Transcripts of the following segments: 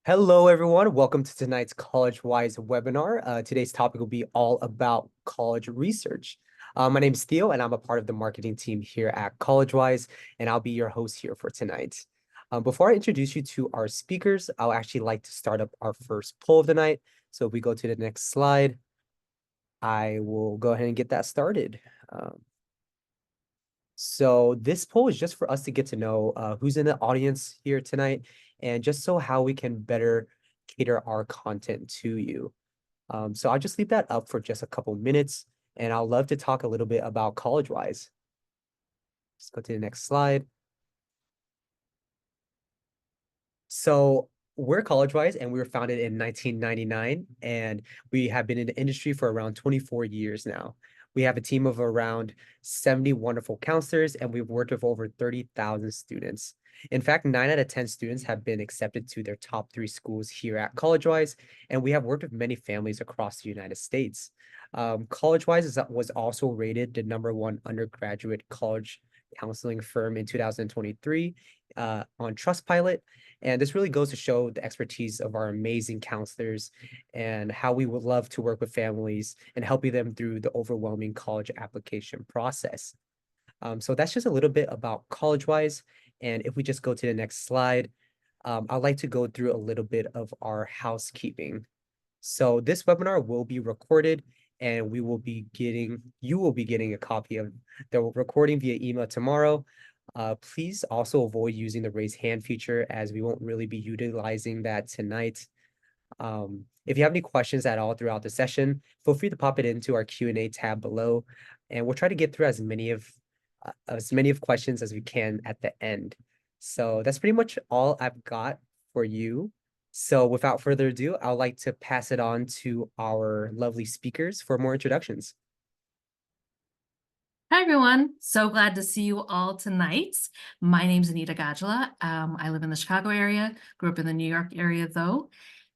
Hello, everyone. Welcome to tonight's College Wise webinar. Today's topic will be all about college research. My name is Theo, and I'm a part of the marketing team here at College Wise, and I'll be your host here for tonight. Before I introduce you to our speakers, I'll actually like to start up our first poll of the night. So if we go to the next slide, I will go ahead and get that started. So this poll is just for us to get to know who's in the audience here tonight, and just so how we can better cater our content to you. So I'll just leave that up for just a couple minutes, and I'll love to talk a little bit about College Wise. Let's go to the next slide. So we're College Wise, and we were founded in 1999, and we have been in the industry for around 24 years now. We have a team of around 70 wonderful counselors, and we've worked with over 30,000 students. In fact, 9 out of 10 students have been accepted to their top 3 schools here at College Wise, and we have worked with many families across the United States. College Wise was also rated the #1 undergraduate college counseling firm in 2023 on Trustpilot. And this really goes to show the expertise of our amazing counselors and how we would love to work with families and helping them through the overwhelming college application process. So that's just a little bit about College Wise. And if we just go to the next slide, I'd like to go through a little bit of our housekeeping. So this webinar will be recorded, and you will be getting a copy of the recording via email tomorrow. Please also avoid using the raise hand feature, as we won't really be utilizing that tonight. If you have any questions at all throughout the session, feel free to pop it into our Q&A tab below, and we'll try to get through as many of questions as we can at the end. So that's pretty much all I've got for you. So without further ado, I'd like to pass it on to our lovely speakers for more introductions. Hi, everyone. So glad to see you all tonight. My name's Anita Gadula. I live in the Chicago area, grew up in the New York area, though.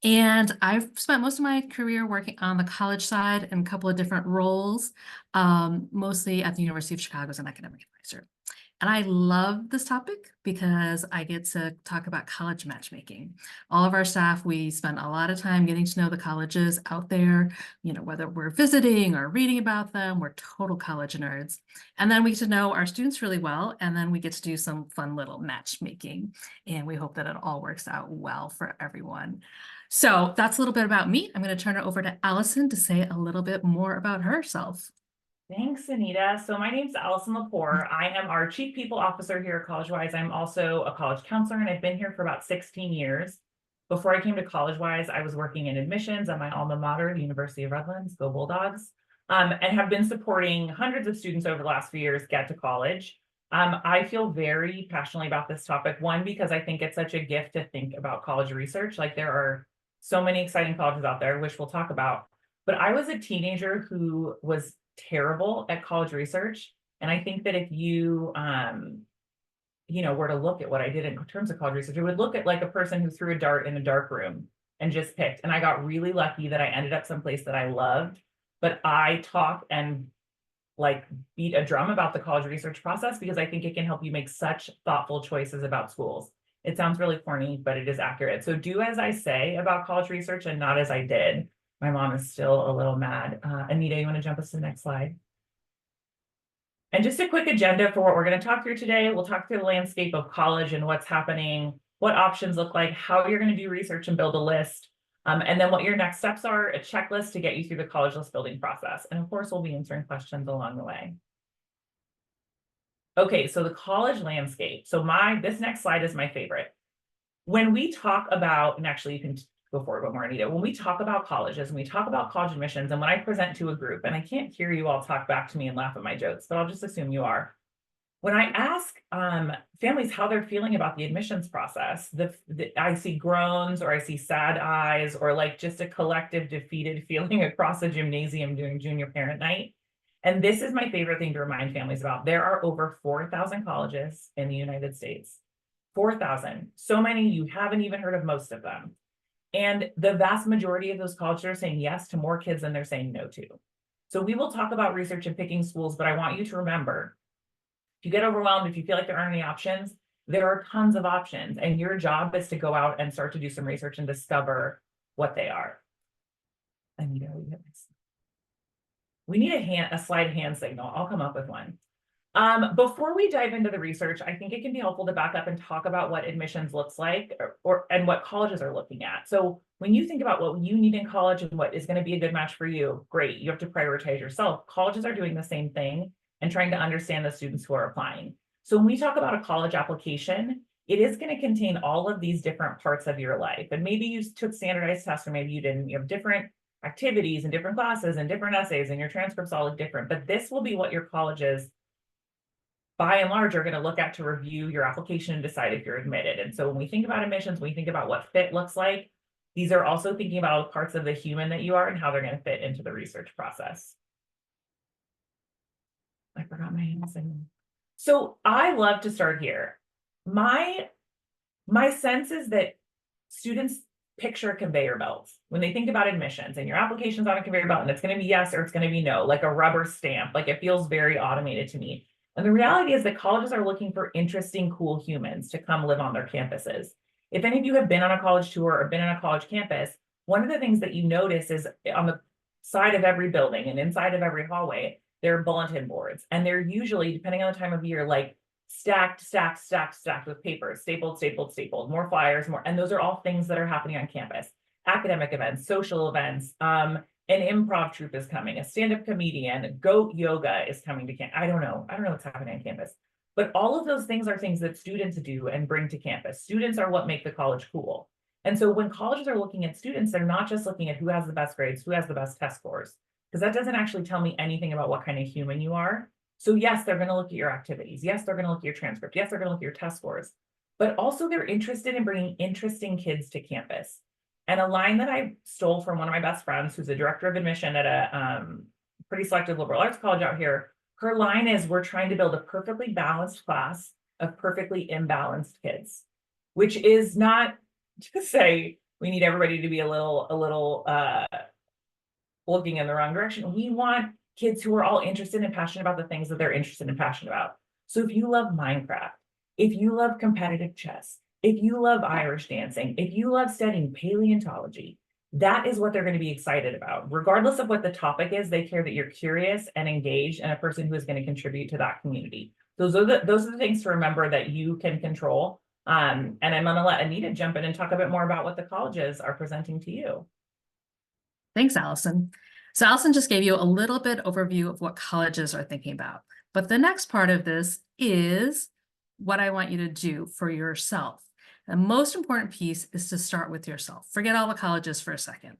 And I've spent most of my career working on the college side in a couple of different roles, mostly at the University of Chicago as an academic advisor. And I love this topic because I get to talk about college matchmaking. All of our staff, we spend a lot of time getting to know the colleges out there, whether we're visiting or reading about them, we're total college nerds. And then we get to know our students really well, and then we get to do some fun little matchmaking. And we hope that it all works out well for everyone. So that's a little bit about me. I'm going to turn it over to Allison to say a little bit more about herself. Thanks, Anita. So my name's Allison Lepore. I am our Chief People Officer here at College Wise. I'm also a college counselor, and I've been here for about 16 years. Before I came to College Wise, I was working in admissions at my alma mater, the University of Redlands, go Bulldogs, and have been supporting hundreds of students over the last few years get to college. I feel very passionately about this topic. One, because I think it's such a gift to think about college research. Like, there are so many exciting colleges out there, which we'll talk about. But I was a teenager who was terrible at college research. And I think that if you, were to look at what I did in terms of college research, it would look at like a person who threw a dart in a dark room and just picked. And I got really lucky that I ended up someplace that I loved, but I talk and like beat a drum about the college research process because I think it can help you make such thoughtful choices about schools. It sounds really corny, but it is accurate. So do as I say about college research and not as I did. My mom is still a little mad. Anita, you want to jump us to the next slide? And just a quick agenda for what we're going to talk through today. We'll talk through the landscape of college and what's happening, what options look like, how you're going to do research and build a list, and then what your next steps are, a checklist to get you through the college list building process. And of course, we'll be answering questions along the way. Okay, so the college landscape. So this next slide is my favorite. When we talk about, and actually you can go forward one more, Anita. When we talk about colleges, when we talk about college admissions, and when I present to a group, and I can't hear you all talk back to me and laugh at my jokes, but I'll just assume you are. When I ask families how they're feeling about the admissions process, I see groans, or I see sad eyes, or like just a collective defeated feeling across the gymnasium during junior parent night. And this is my favorite thing to remind families about. There are over 4,000 colleges in the United States. 4,000. So many you haven't even heard of most of them. And the vast majority of those colleges are saying yes to more kids than they're saying no to. So we will talk about research and picking schools, but I want you to remember, if you get overwhelmed, if you feel like there aren't any options, There are tons of options, and your job is to go out and start to do some research and discover what they are. Anita, we need a slide hand signal. I'll come up with one. Before we dive into the research, I think it can be helpful to back up and talk about what admissions looks like and what colleges are looking at. So when you think about what you need in college and what is going to be a good match for you, great, you have to prioritize yourself. Colleges are doing the same thing and trying to understand the students who are applying. So when we talk about a college application, it is going to contain all of these different parts of your life. And maybe you took standardized tests, or maybe you didn't. You have different activities and different classes and different essays, and your transcripts all look different. But this will be what your colleges, by and large, are going to look at to review your application and decide if you're admitted. And so when we think about admissions, we think about what fit looks like. These are also thinking about parts of the human that you are and how they're going to fit into the research process. I forgot my hand signal. So I love to start here. My sense is that students picture conveyor belts when they think about admissions, and your application's on a conveyor belt and it's going to be yes or it's going to be no, like a rubber stamp. Like, it feels very automated to me. And the reality is that colleges are looking for interesting, cool humans to come live on their campuses. If any of you have been on a college tour or been on a college campus, one of the things that you notice is on the side of every building and inside of every hallway, there are bulletin boards. And they're usually, depending on the time of year, like stacked with paper, stapled, more flyers, more. And those are all things that are happening on campus. Academic events, social events, an improv troupe is coming, a stand-up comedian, goat yoga is coming to campus. I don't know what's happening on campus. But all of those things are things that students do and bring to campus. Students are what make the college cool. And so when colleges are looking at students, they're not just looking at who has the best grades, who has the best test scores, because that doesn't actually tell me anything about what kind of human you are. So yes, they're going to look at your activities. Yes, they're going to look at your transcript. Yes, they're going to look at your test scores. But also they're interested in bringing interesting kids to campus. And a line that I stole from one of my best friends, who's a director of admission at a pretty selective liberal arts college out here, her line is, we're trying to build a perfectly balanced class of perfectly imbalanced kids, which is not to say we need everybody to be a little looking in the wrong direction. We want kids who are all interested and passionate about the things that they're interested and passionate about. So if you love Minecraft, if you love competitive chess, if you love Irish dancing, if you love studying paleontology, that is what they're going to be excited about. Regardless of what the topic is, they care that you're curious and engaged and a person who is going to contribute to that community. Those are the things to remember that you can control. And I'm going to let Anita jump in and talk a bit more about what the colleges are presenting to you. Thanks, Allison. So Allison just gave you a little bit overview of what colleges are thinking about. But the next part of this is what I want you to do for yourself. The most important piece is to start with yourself. Forget all the colleges for a second.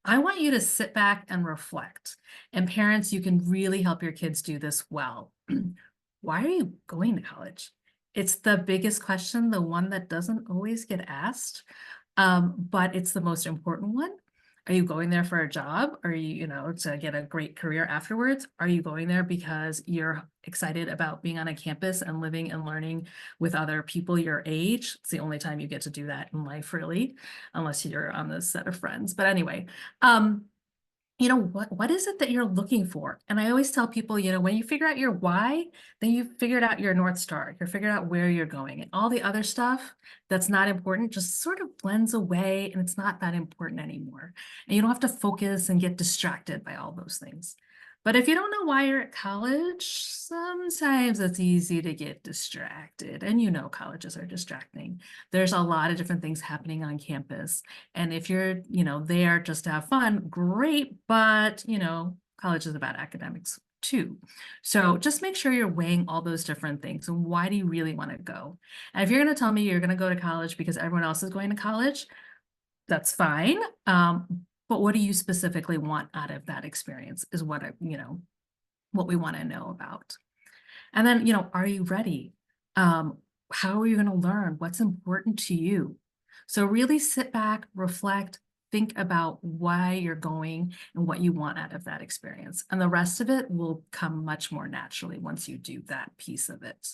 I want you to sit back and reflect. And parents, you can really help your kids do this well. Why are you going to college? It's the biggest question, the one that doesn't always get asked, but it's the most important one. Are you going there for a job? Are you, to get a great career afterwards? Are you going there because you're excited about being on a campus and living and learning with other people your age? It's the only time you get to do that in life, really, unless you're on this set of friends. But anyway, what is it that you're looking for? And I always tell people, when you figure out your why, then you've figured out your North Star. You're figured out where you're going, and all the other stuff that's not important just sort of blends away, and it's not that important anymore. And you don't have to focus and get distracted by all those things. But if you don't know why you're at college, sometimes it's easy to get distracted. And colleges are distracting. There's a lot of different things happening on campus. And if you're, there just to have fun, great. But, college is about academics too. So just make sure you're weighing all those different things. And why do you really want to go? And if you're going to tell me you're going to go to college because everyone else is going to college, that's fine. But what do you specifically want out of that experience is what what we want to know about. And then, are you ready? How are you going to learn? What's important to you? So really sit back, reflect, think about why you're going and what you want out of that experience. And the rest of it will come much more naturally once you do that piece of it.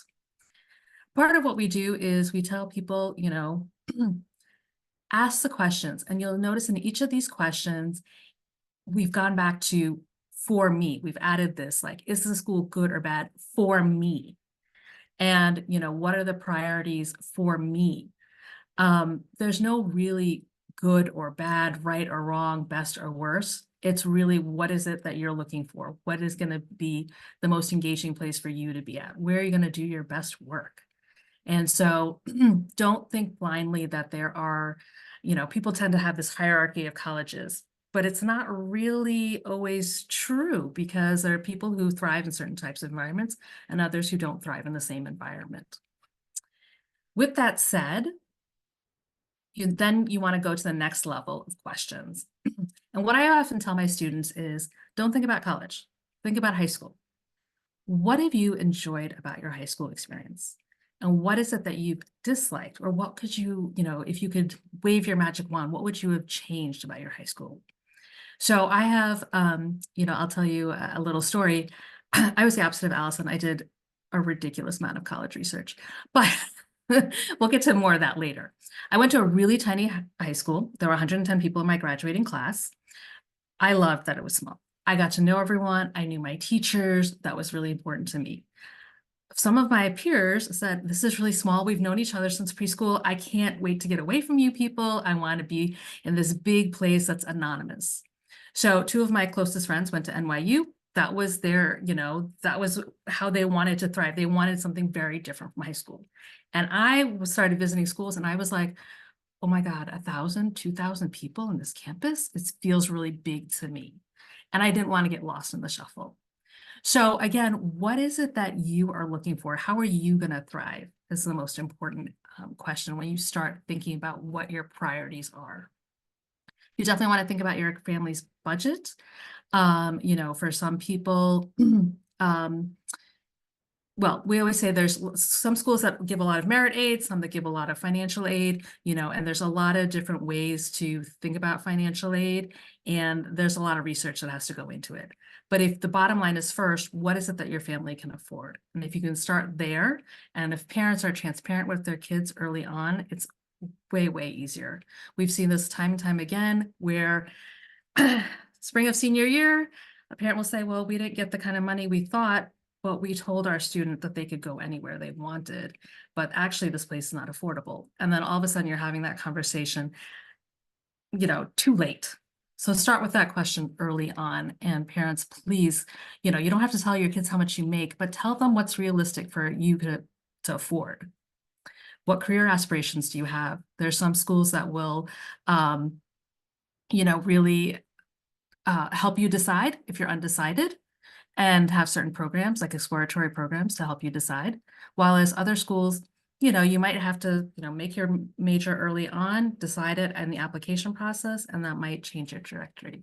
Part of what we do is we tell people, ask the questions, and you'll notice in each of these questions, we've gone back to for me. We've added this, like, is the school good or bad for me? And, what are the priorities for me? There's no really good or bad, right or wrong, best or worse. It's really, what is it that you're looking for? What is going to be the most engaging place for you to be at? Where are you going to do your best work? And so don't think blindly that there are, people tend to have this hierarchy of colleges, but it's not really always true, because there are people who thrive in certain types of environments and others who don't thrive in the same environment. With that said, then you want to go to the next level of questions. And what I often tell my students is, don't think about college, think about high school. What have you enjoyed about your high school experience? And what is it that you've disliked? Or what could you, if you could wave your magic wand, what would you have changed about your high school? So I have, I'll tell you a little story. I was the opposite of Allison. I did a ridiculous amount of college research, but we'll get to more of that later. I went to a really tiny high school. There were 110 people in my graduating class. I loved that it was small. I got to know everyone. I knew my teachers. That was really important to me. Some of my peers said, this is really small. We've known each other since preschool. I can't wait to get away from you people. I want to be in this big place that's anonymous. So 2 of my closest friends went to NYU. That was their, that was how they wanted to thrive. They wanted something very different from high school. And I started visiting schools and I was like, oh my God, 1,000, 2,000 people in this campus? It feels really big to me. And I didn't want to get lost in the shuffle. So again, what is it that you are looking for? How are you going to thrive? This is the most important question when you start thinking about what your priorities are. You definitely want to think about your family's budget. For some people, well, we always say there's some schools that give a lot of merit aid, some that give a lot of financial aid, and there's a lot of different ways to think about financial aid, and there's a lot of research that has to go into it. But if the bottom line is first, what is it that your family can afford? And if you can start there, and if parents are transparent with their kids early on, it's way, way easier. We've seen this time and time again where spring of senior year, a parent will say, well, we didn't get the kind of money we thought, but we told our student that they could go anywhere they wanted, but actually this place is not affordable. And then all of a sudden you're having that conversation, too late. So start with that question early on. And parents, please, you don't have to tell your kids how much you make, but tell them what's realistic for you to afford. What career aspirations do you have? There's some schools that will, really help you decide if you're undecided, and have certain programs like exploratory programs to help you decide. While as other schools, you might have to, make your major early on, decide it in the application process, and that might change your trajectory.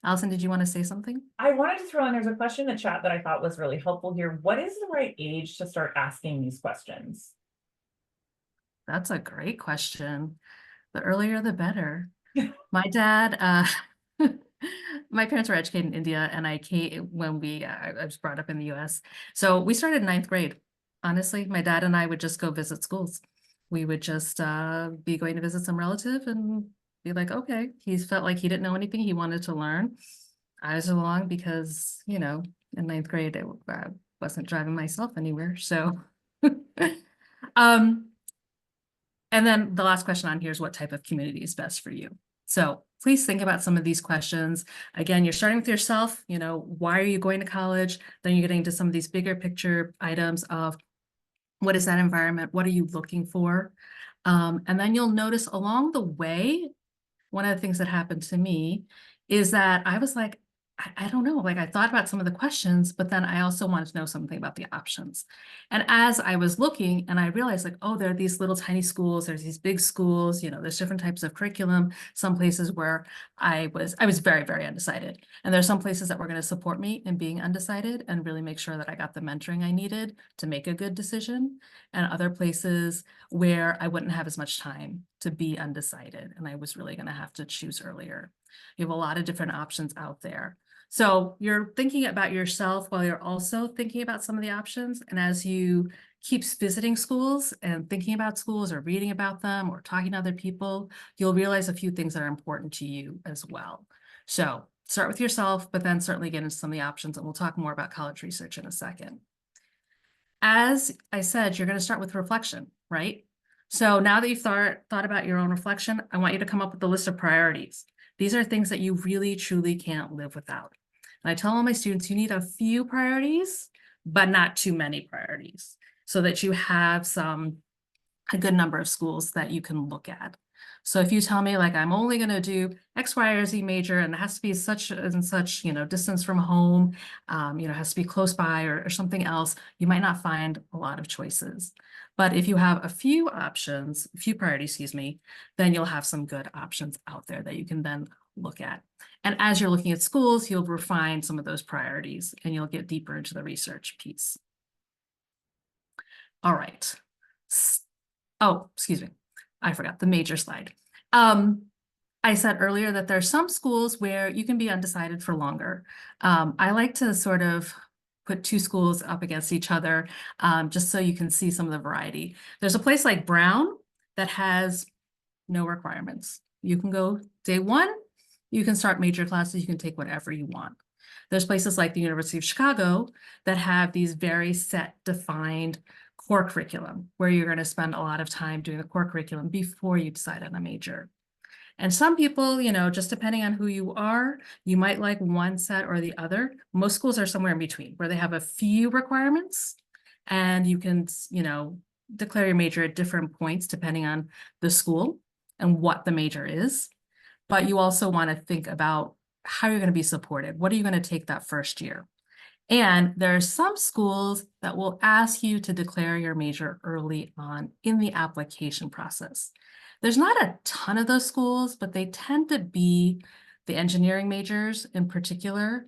Allison, did you want to say something? I wanted to throw in, there's a question in the chat that I thought was really helpful here. What is the right age to start asking these questions? That's a great question. The earlier, the better. My dad, my parents were educated in India, and I came when I was brought up in the US. So we started in 9th grade. Honestly, my dad and I would just go visit schools. We would just be going to visit some relative and be like, okay, he felt like he didn't know anything. He wanted to learn. I was along because, in 9th grade, I wasn't driving myself anywhere. So, and then the last question on here is, what type of community is best for you? So please think about some of these questions. Again, you're starting with yourself, why are you going to college? Then you're getting into some of these bigger picture items of, what is that environment? What are you looking for? And then you'll notice along the way, one of the things that happened to me is that I was like, I don't know, like I thought about some of the questions, but then I also wanted to know something about the options. And as I was looking, and I realized like, oh, there are these little tiny schools, there's these big schools, there's different types of curriculum, some places where I was very, very undecided. And there's some places that were going to support me in being undecided and really make sure that I got the mentoring I needed to make a good decision. And other places where I wouldn't have as much time to be undecided, and I was really going to have to choose earlier. You have a lot of different options out there. So you're thinking about yourself while you're also thinking about some of the options. And as you keep visiting schools and thinking about schools or reading about them or talking to other people, you'll realize a few things that are important to you as well. So start with yourself, but then certainly get into some of the options, and we'll talk more about college research in a second. as I said, you're going to start with reflection, right? So now that you've thought about your own reflection, I want you to come up with a list of priorities. These are things that you really, truly can't live without. And I tell all my students, you need a few priorities, but not too many priorities, so that you have a good number of schools that you can look at. So if you tell me like I'm only going to do X, Y, or Z major, and it has to be such and such, distance from home, it has to be close by or something else, you might not find a lot of choices. But if you have a few options, a few priorities, excuse me, then you'll have some good options out there that you can then look at. And as you're looking at schools, you'll refine some of those priorities and you'll get deeper into the research piece. All right. Oh, excuse me. I forgot the major slide. I said earlier that there are some schools where you can be undecided for longer. I like to sort of put two schools up against each other, just so you can see some of the variety. There's a place like Brown that has no requirements. You can go day one, you can start major classes, you can take whatever you want. There's places like the University of Chicago that have these very set, defined core curriculum where you're going to spend a lot of time doing the core curriculum before you decide on a major. And some people, just depending on who you are, you might like one set or the other. Most schools are somewhere in between where they have a few requirements and you can, declare your major at different points depending on the school and what the major is. But you also want to think about how you're going to be supported. What are you going to take that first year? And there are some schools that will ask you to declare your major early on in the application process. There's not a ton of those schools, but they tend to be the engineering majors in particular,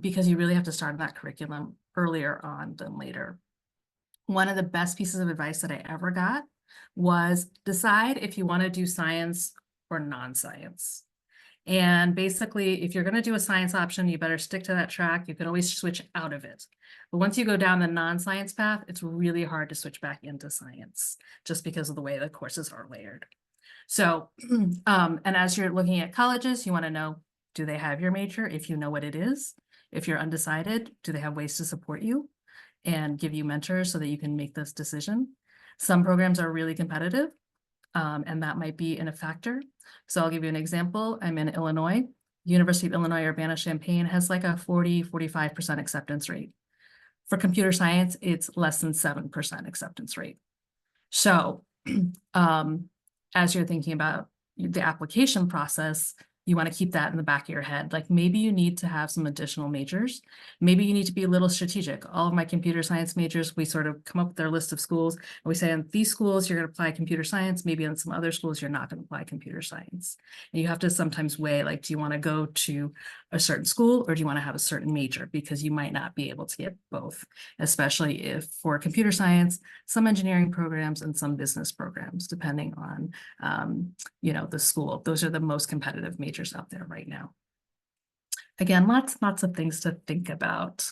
because you really have to start on that curriculum earlier on than later. One of the best pieces of advice that I ever got was decide if you want to do science or non-science. And basically, if you're going to do a science option, you better stick to that track. You can always switch out of it. But once you go down the non-science path, it's really hard to switch back into science just because of the way the courses are layered. So, and as you're looking at colleges, you want to know, do they have your major? If you know what it is, if you're undecided, do they have ways to support you and give you mentors so that you can make this decision? Some programs are really competitive. And that might be in a factor. So I'll give you an example. I'm in Illinois. University of Illinois Urbana-Champaign has like a 40–45% acceptance rate. For computer science, it's less than 7% acceptance rate. So as you're thinking about the application process, you want to keep that in the back of your head. Like maybe you need to have some additional majors. Maybe you need to be a little strategic. All of my computer science majors, we sort of come up with their list of schools and we say in these schools, you're going to apply computer science. Maybe in some other schools, you're not going to apply computer science. And you have to sometimes weigh, like, do you want to go to a certain school or do you want to have a certain major? Because you might not be able to get both, especially if for computer science, some engineering programs and some business programs, depending on, the school. Those are the most competitive majors out there right now. Again, lots of things to think about.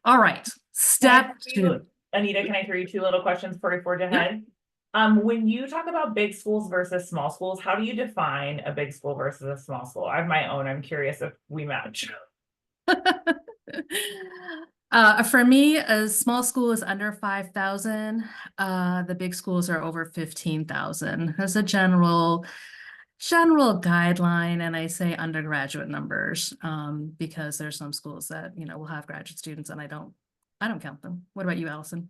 All right, step two. Anita, can I throw you two little questions before we forge ahead? When you talk about big schools versus small schools, how do you define a big school versus a small school? I have my own. I'm curious if we match. For me, a small school is under 5,000. The big schools are over 15,000. As a general guideline, and I say undergraduate numbers, because there's some schools that will have graduate students, and I don't count them. What about you, Allison?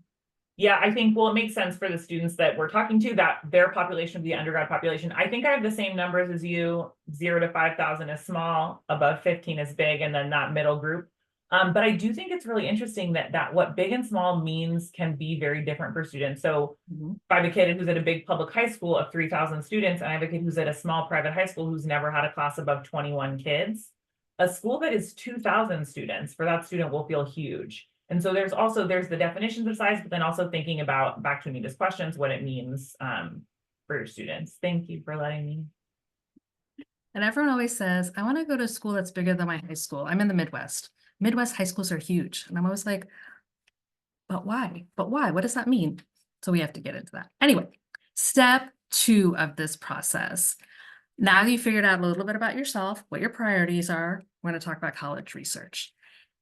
Yeah, I think, well, it makes sense for the students that we're talking to, that their population, the undergrad population. I think I have the same numbers as you. 0 to 5,000 is small, above 15 is big, and then that middle group. But I do think it's really interesting that what big and small means can be very different for students. So if I have a kid who's at a big public high school of 3,000 students, and I have a kid who's at a small private high school who's never had a class above 21 kids, a school that is 2,000 students for that student will feel huge. And so there's the definitions of size, but then also thinking about, back to Anita's questions, what it means for your students. Thank you for letting me. And everyone always says, I want to go to a school that's bigger than my high school. I'm in the Midwest. Midwest high schools are huge. And I'm always like, but why? But why? What does that mean? So we have to get into that. Anyway, step two of this process. Now that you figured out a little bit about yourself, what your priorities are, we're going to talk about college research.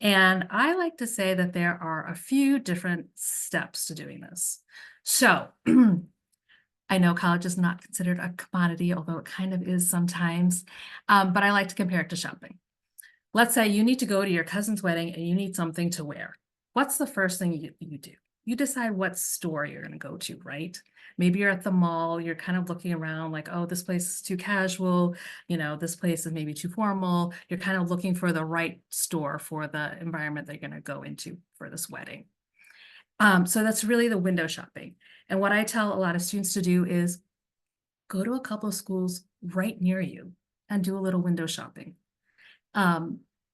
And I like to say that there are a few different steps to doing this. So I know college is not considered a commodity, although it kind of is sometimes, but I like to compare it to shopping. Let's say you need to go to your cousin's wedding and you need something to wear. What's the first thing you do? You decide what store you're going to go to, right? Maybe you're at the mall, you're kind of looking around like, oh, this place is too casual, this place is maybe too formal. You're kind of looking for the right store for the environment that you're going to go into for this wedding. So that's really the window shopping. And what I tell a lot of students to do is go to a couple of schools right near you and do a little window shopping.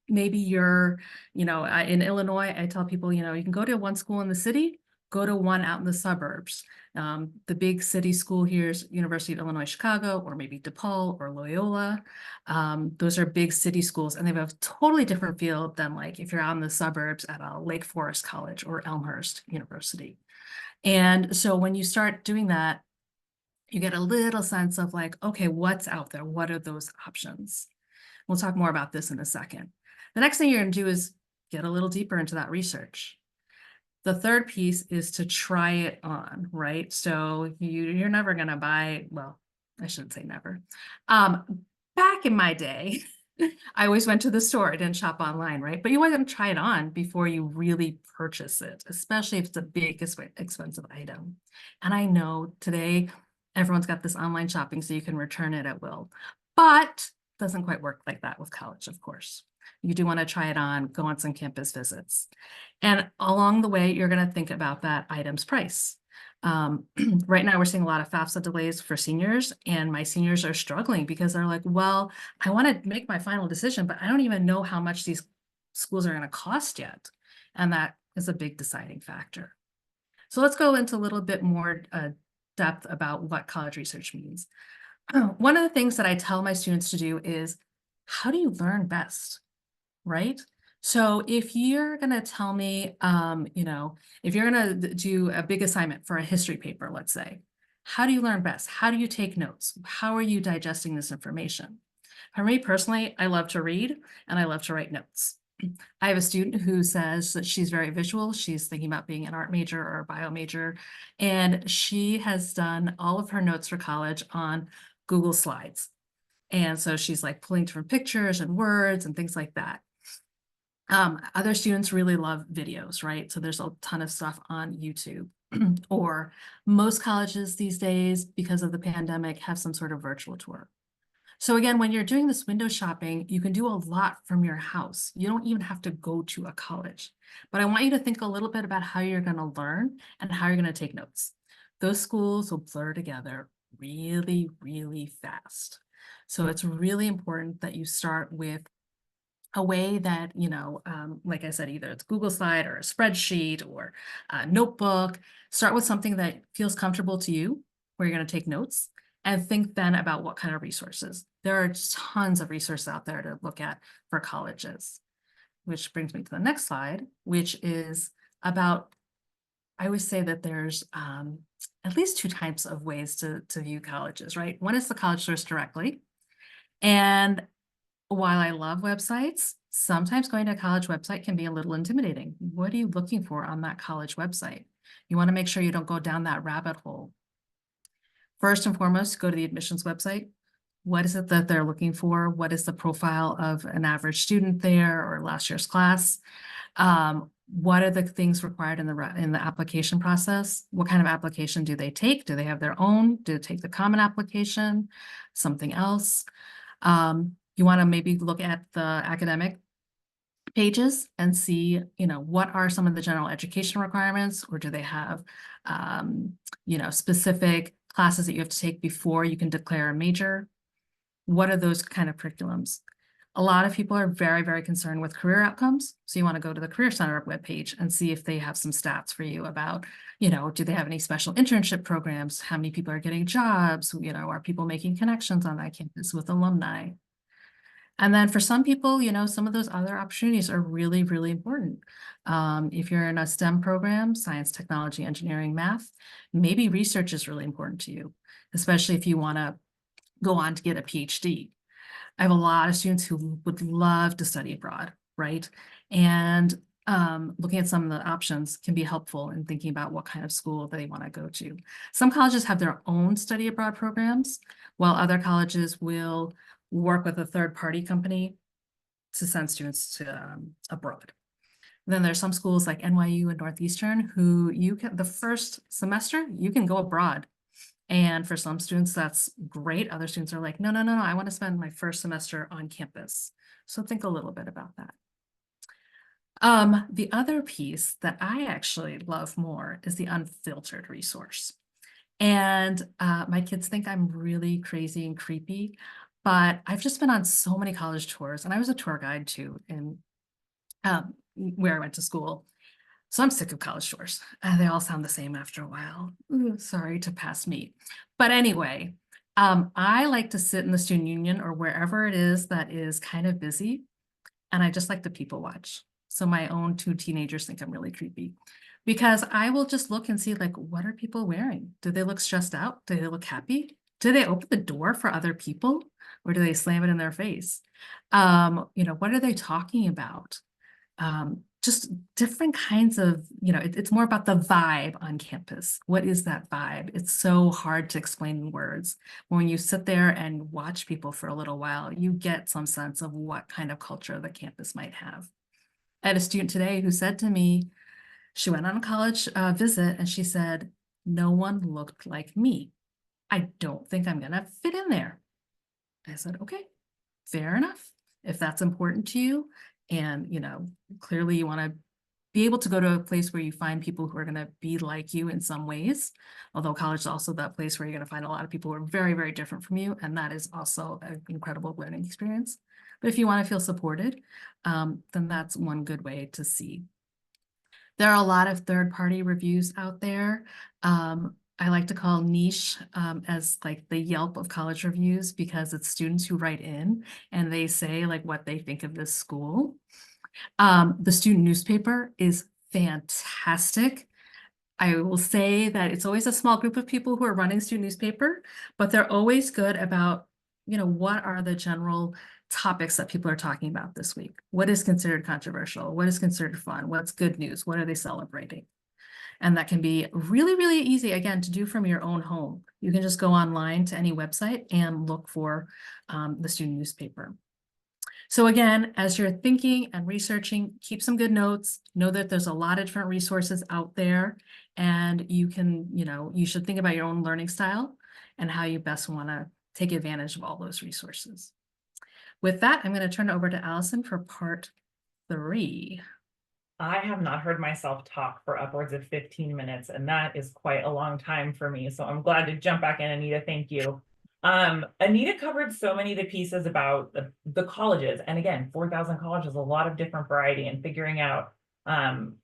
Maybe you're, in Illinois, I tell people, you can go to one school in the city, go to one out in the suburbs. The big city school here is University of Illinois, Chicago, or maybe DePaul or Loyola. Those are big city schools, and they have a totally different feel than like if you're out in the suburbs at a Lake Forest College or Elmhurst University. And so when you start doing that, you get a little sense of like, okay, what's out there? What are those options? We'll talk more about this in a second. The next thing you're going to do is get a little deeper into that research. The third piece is to try it on, right? So you're never going to buy, well, I shouldn't say never. Back in my day, I always went to the store. I didn't shop online, right? But you want to try it on before you really purchase it, especially if it's a big, expensive item. And I know today everyone's got this online shopping so you can return it at will, but it doesn't quite work like that with college, of course. You do want to try it on, go on some campus visits. And along the way, you're going to think about that item's price. Right now, we're seeing a lot of FAFSA delays for seniors, and my seniors are struggling because they're like, well, I want to make my final decision, but I don't even know how much these schools are going to cost yet. And that is a big deciding factor. So let's go into a little bit more depth about what college research means. One of the things that I tell my students to do is, how do you learn best, right? So if you're going to tell me, if you're going to do a big assignment for a history paper, let's say, how do you learn best? How do you take notes? How are you digesting this information? For me personally, I love to read and I love to write notes. I have a student who says that she's very visual. She's thinking about being an art major or a bio major, and she has done all of her notes for college on Google Slides. And so she's like pulling different pictures and words and things like that. Other students really love videos, right? So there's a ton of stuff on YouTube. Or most colleges these days, because of the pandemic, have some sort of virtual tour. So again, when you're doing this window shopping, you can do a lot from your house. You don't even have to go to a college. But I want you to think a little bit about how you're going to learn and how you're going to take notes. Those schools will blur together really, really fast. So it's really important that you start with a way that, like I said, either it's Google Slide or a spreadsheet or a notebook. Start with something that feels comfortable to you, where you're going to take notes, and think then about what kind of resources. There are tons of resources out there to look at for colleges, which brings me to the next slide, which is about, I always say that there's at least two types of ways to view colleges, right? One is the college source directly. And while I love websites, sometimes going to a college website can be a little intimidating. What are you looking for on that college website? You want to make sure you don't go down that rabbit hole. First and foremost, go to the admissions website. What is it that they're looking for? What is the profile of an average student there or last year's class? What are the things required in the application process? What kind of application do they take? Do they have their own? Do they take the common application? Something else? You want to maybe look at the academic pages and see, what are some of the general education requirements, or do they have, specific classes that you have to take before you can declare a major? What are those kind of curriculums? A lot of people are very, very concerned with career outcomes. So you want to go to the Career Center webpage and see if they have some stats for you about, do they have any special internship programs? How many people are getting jobs? Are people making connections on that campus with alumni? And then for some people, some of those other opportunities are really, really important. If you're in a STEM program, science, technology, engineering, math, maybe research is really important to you, especially if you want to go on to get a PhD. I have a lot of students who would love to study abroad, right? And looking at some of the options can be helpful in thinking about what kind of school they want to go to. Some colleges have their own study abroad programs, while other colleges will work with a third-party company to send students to abroad. Then there's some schools like NYU and Northeastern who you can, the first semester, you can go abroad. And for some students, that's great. Other students are like, no, no, no, no, I want to spend my first semester on campus. So think a little bit about that. The other piece that I actually love more is the unfiltered resource. And my kids think I'm really crazy and creepy, but I've just been on so many college tours, and I was a tour guide too in where I went to school. So I'm sick of college tours. They all sound the same after a while. Ooh, sorry to pass me. But anyway, I like to sit in the student union or wherever it is that is kind of busy, and I just like to people watch. So my own 2 teenagers think I'm really creepy because I will just look and see, like, what are people wearing? Do they look stressed out? Do they look happy? Do they open the door for other people, or do they slam it in their face? What are they talking about? Just different kinds of, it's more about the vibe on campus. What is that vibe? It's so hard to explain in words. When you sit there and watch people for a little while, you get some sense of what kind of culture the campus might have. I had a student today who said to me, she went on a college visit and she said, no one looked like me. I don't think I'm gonna fit in there. I said, okay, fair enough. If that's important to you, and clearly you want to be able to go to a place where you find people who are going to be like you in some ways, although college is also that place where you're going to find a lot of people who are very, very different from you, and that is also an incredible learning experience. But if you want to feel supported, then that's one good way to see. There are a lot of third-party reviews out there. I like to call niche as like the Yelp of college reviews, because it's students who write in and they say like what they think of this school. The student newspaper is fantastic. I will say that it's always a small group of people who are running student newspaper, but they're always good about, what are the general topics that people are talking about this week? What is considered controversial? What is considered fun? What's good news? What are they celebrating? And that can be really, really easy, again, to do from your own home. You can just go online to any website and look for the student newspaper. So again, as you're thinking and researching, keep some good notes. Know that there's a lot of different resources out there, and you can, you should think about your own learning style and how you best want to take advantage of all those resources. With that, I'm going to turn it over to Allison for part 3. I have not heard myself talk for upwards of 15 minutes, and that is quite a long time for me. So I'm glad to jump back in, Anita. Thank you. Anita covered so many of the pieces about the colleges. And again, 4,000 colleges, a lot of different variety, and figuring out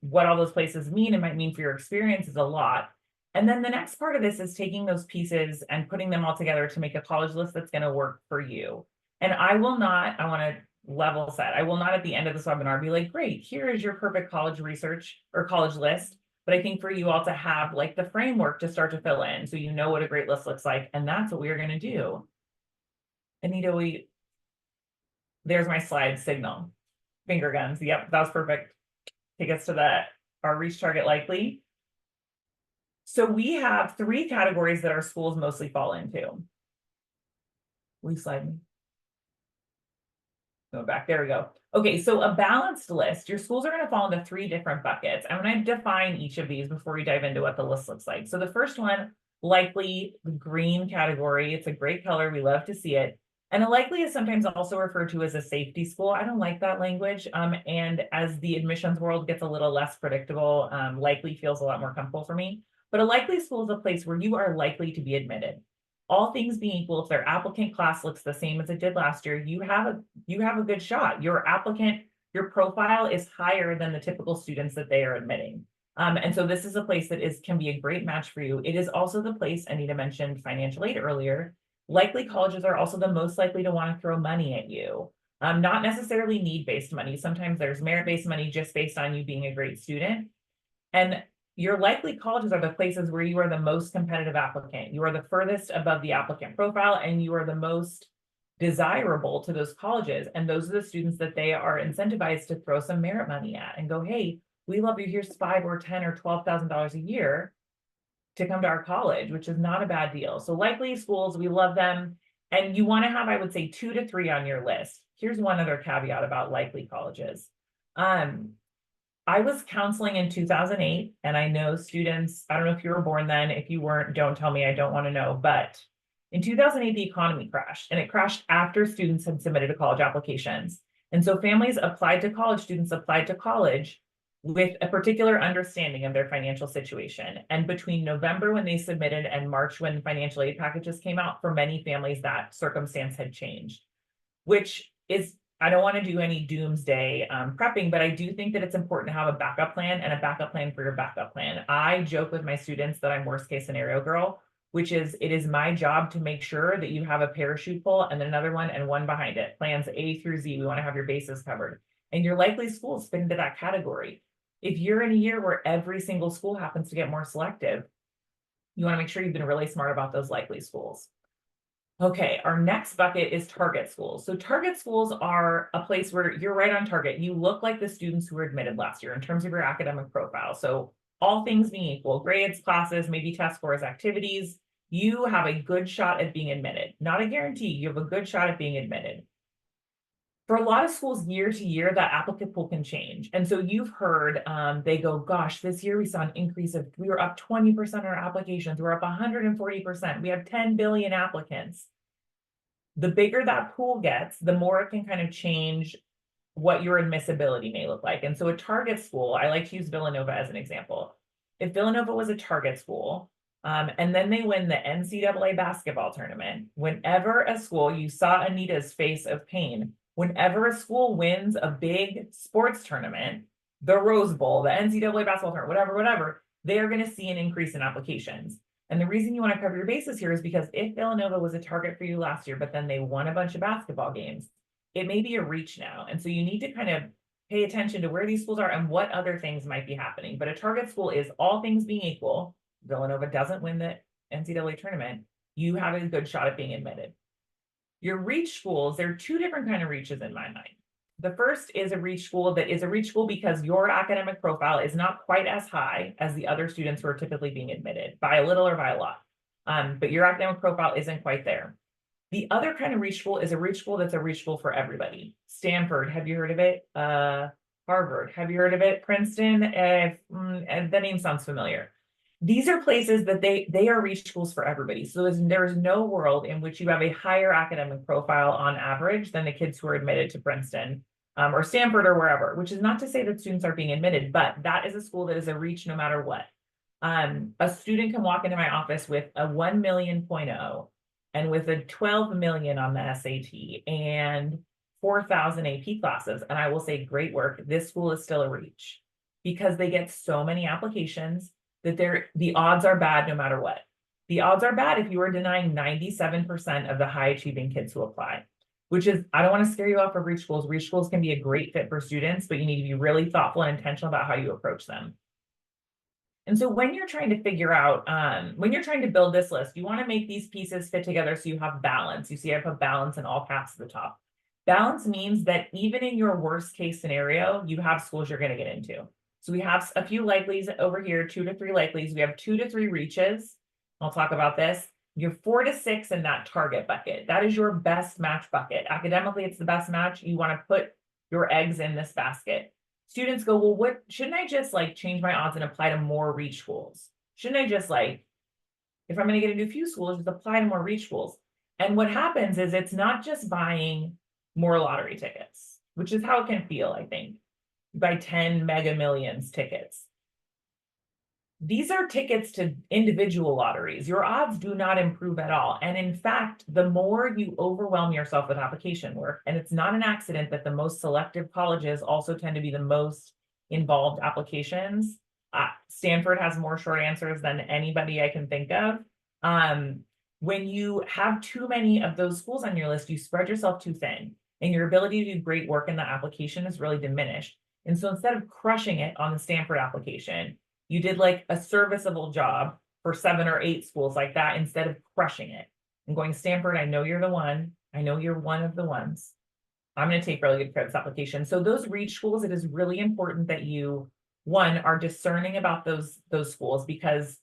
what all those places mean and might mean for your experience is a lot. And then the next part of this is taking those pieces and putting them all together to make a college list that's going to work for you. And I want to level set. I will not at the end of this webinar be like, great, here is your perfect college research or college list. But I think for you all to have like the framework to start to fill in, so you know what a great list looks like. And that's what we are going to do. Anita, there's my slide signal. Finger guns. Yep, that was perfect. Take us to our reach target likely. So we have 3 categories that our schools mostly fall into. Will you slide me? Go back, there we go. Okay, so a balanced list, your schools are going to fall into 3 different buckets. I'm going to define each of these before we dive into what the list looks like. So the first one, likely, the green category. It's a great color. We love to see it. And a likely is sometimes also referred to as a safety school. I don't like that language. And as the admissions world gets a little less predictable, likely feels a lot more comfortable for me. But a likely school is a place where you are likely to be admitted. All things being equal, if their applicant class looks the same as it did last year, you have a good shot. Your profile is higher than the typical students that they are admitting. And so this is a place that can be a great match for you. It is also the place, Anita mentioned financial aid earlier. Likely colleges are also the most likely to want to throw money at you. Not necessarily need-based money. Sometimes there's merit-based money just based on you being a great student. And your likely colleges are the places where you are the most competitive applicant. You are the furthest above the applicant profile, and you are the most desirable to those colleges. And those are the students that they are incentivized to throw some merit money at and go, hey, we love you. Here's $5 or $10 or $12,000 a year to come to our college, which is not a bad deal. So likely schools, we love them. And you want to have, I would say, 2 to 3 on your list. Here's one other caveat about likely colleges. I was counseling in 2008, and I know students, I don't know if you were born then. If you weren't, don't tell me, I don't want to know. But in 2008, the economy crashed, and it crashed after students had submitted to college applications. And so families applied to college, students applied to college with a particular understanding of their financial situation. And between November when they submitted and March when financial aid packages came out, for many families, that circumstance had changed, which is, I don't want to do any doomsday prepping, but I do think that it's important to have a backup plan and a backup plan for your backup plan. I joke with my students that I'm worst case scenario girl, which is it is my job to make sure that you have a parachute pull and then another one and one behind it. Plans A through Z, we want to have your bases covered. And your likely schools fit into that category. If you're in a year where every single school happens to get more selective, you want to make sure you've been really smart about those likely schools. Okay, our next bucket is target schools. So target schools are a place where you're right on target. You look like the students who were admitted last year in terms of your academic profile. So all things being equal, grades, classes, maybe test scores, activities, you have a good shot at being admitted. Not a guarantee, you have a good shot at being admitted. For a lot of schools, year to year, that applicant pool can change. And so you've heard, they go, gosh, this year we saw an increase of, we were up 20% on our applications, we're up 140%, we have 10 billion applicants. The bigger that pool gets, the more it can kind of change what your admissibility may look like. And so a target school, I like to use Villanova as an example. If Villanova was a target school, and then they win the NCAA basketball tournament, whenever a school, you saw Anita's face of pain, whenever a school wins a big sports tournament, the Rose Bowl, the NCAA basketball tournament, whatever, they are going to see an increase in applications. And the reason you want to cover your bases here is because if Villanova was a target for you last year, but then they won a bunch of basketball games, it may be a reach now. And so you need to kind of pay attention to where these schools are and what other things might be happening. But a target school is, all things being equal, Villanova doesn't win the NCAA tournament, you have a good shot at being admitted. Your reach schools, there are 2 different kind of reaches in my mind. The first is a reach school that is a reach school because your academic profile is not quite as high as the other students who are typically being admitted, by a little or by a lot. But your academic profile isn't quite there. The other kind of reach school is a reach school that's a reach school for everybody. Stanford, have you heard of it? Harvard, have you heard of it? Princeton, and the name sounds familiar. These are places that they are reach schools for everybody. So there's no world in which you have a higher academic profile on average than the kids who are admitted to Princeton or Stanford or wherever, which is not to say that students are being admitted, but that is a school that is a reach no matter what. A student can walk into my office with a 1 million.0 and with a 12 million on the SAT and 4,000 AP classes. And I will say, great work. This school is still a reach because they get so many applications that the odds are bad no matter what. The odds are bad if you are denying 97% of the high achieving kids who apply, which is, I don't want to scare you off of reach schools. Reach schools can be a great fit for students, but you need to be really thoughtful and intentional about how you approach them. And so when you're trying to figure out, when you're trying to build this list, you want to make these pieces fit together so you have balance. You see, I put balance in all caps at the top. Balance means that even in your worst case scenario, you have schools you're going to get into. So we have a few likelies over here, 2 to 3 likelies. We have 2 to 3 reaches. I'll talk about this. You have 4 to 6 in that target bucket. That is your best match bucket. Academically, it's the best match. You want to put your eggs in this basket. Students go, well, what shouldn't I just like change my odds and apply to more reach schools? Shouldn't I just like, if I'm going to get into a few schools, just apply to more reach schools? And what happens is it's not just buying more lottery tickets, which is how it can feel, I think. By 10 mega millions tickets. These are tickets to individual lotteries. Your odds do not improve at all. And in fact, the more you overwhelm yourself with application work, and it's not an accident that the most selective colleges also tend to be the most involved applications. Stanford has more short answers than anybody I can think of. When you have too many of those schools on your list, you spread yourself too thin, and your ability to do great work in the application is really diminished. And so instead of crushing it on the Stanford application, you did like a serviceable job for 7 or 8 schools like that instead of crushing it and going, Stanford, I know you're the one. I know you're one of the ones. I'm going to take really good care of this application. So those reach schools, it is really important that you, one, are discerning about those schools, because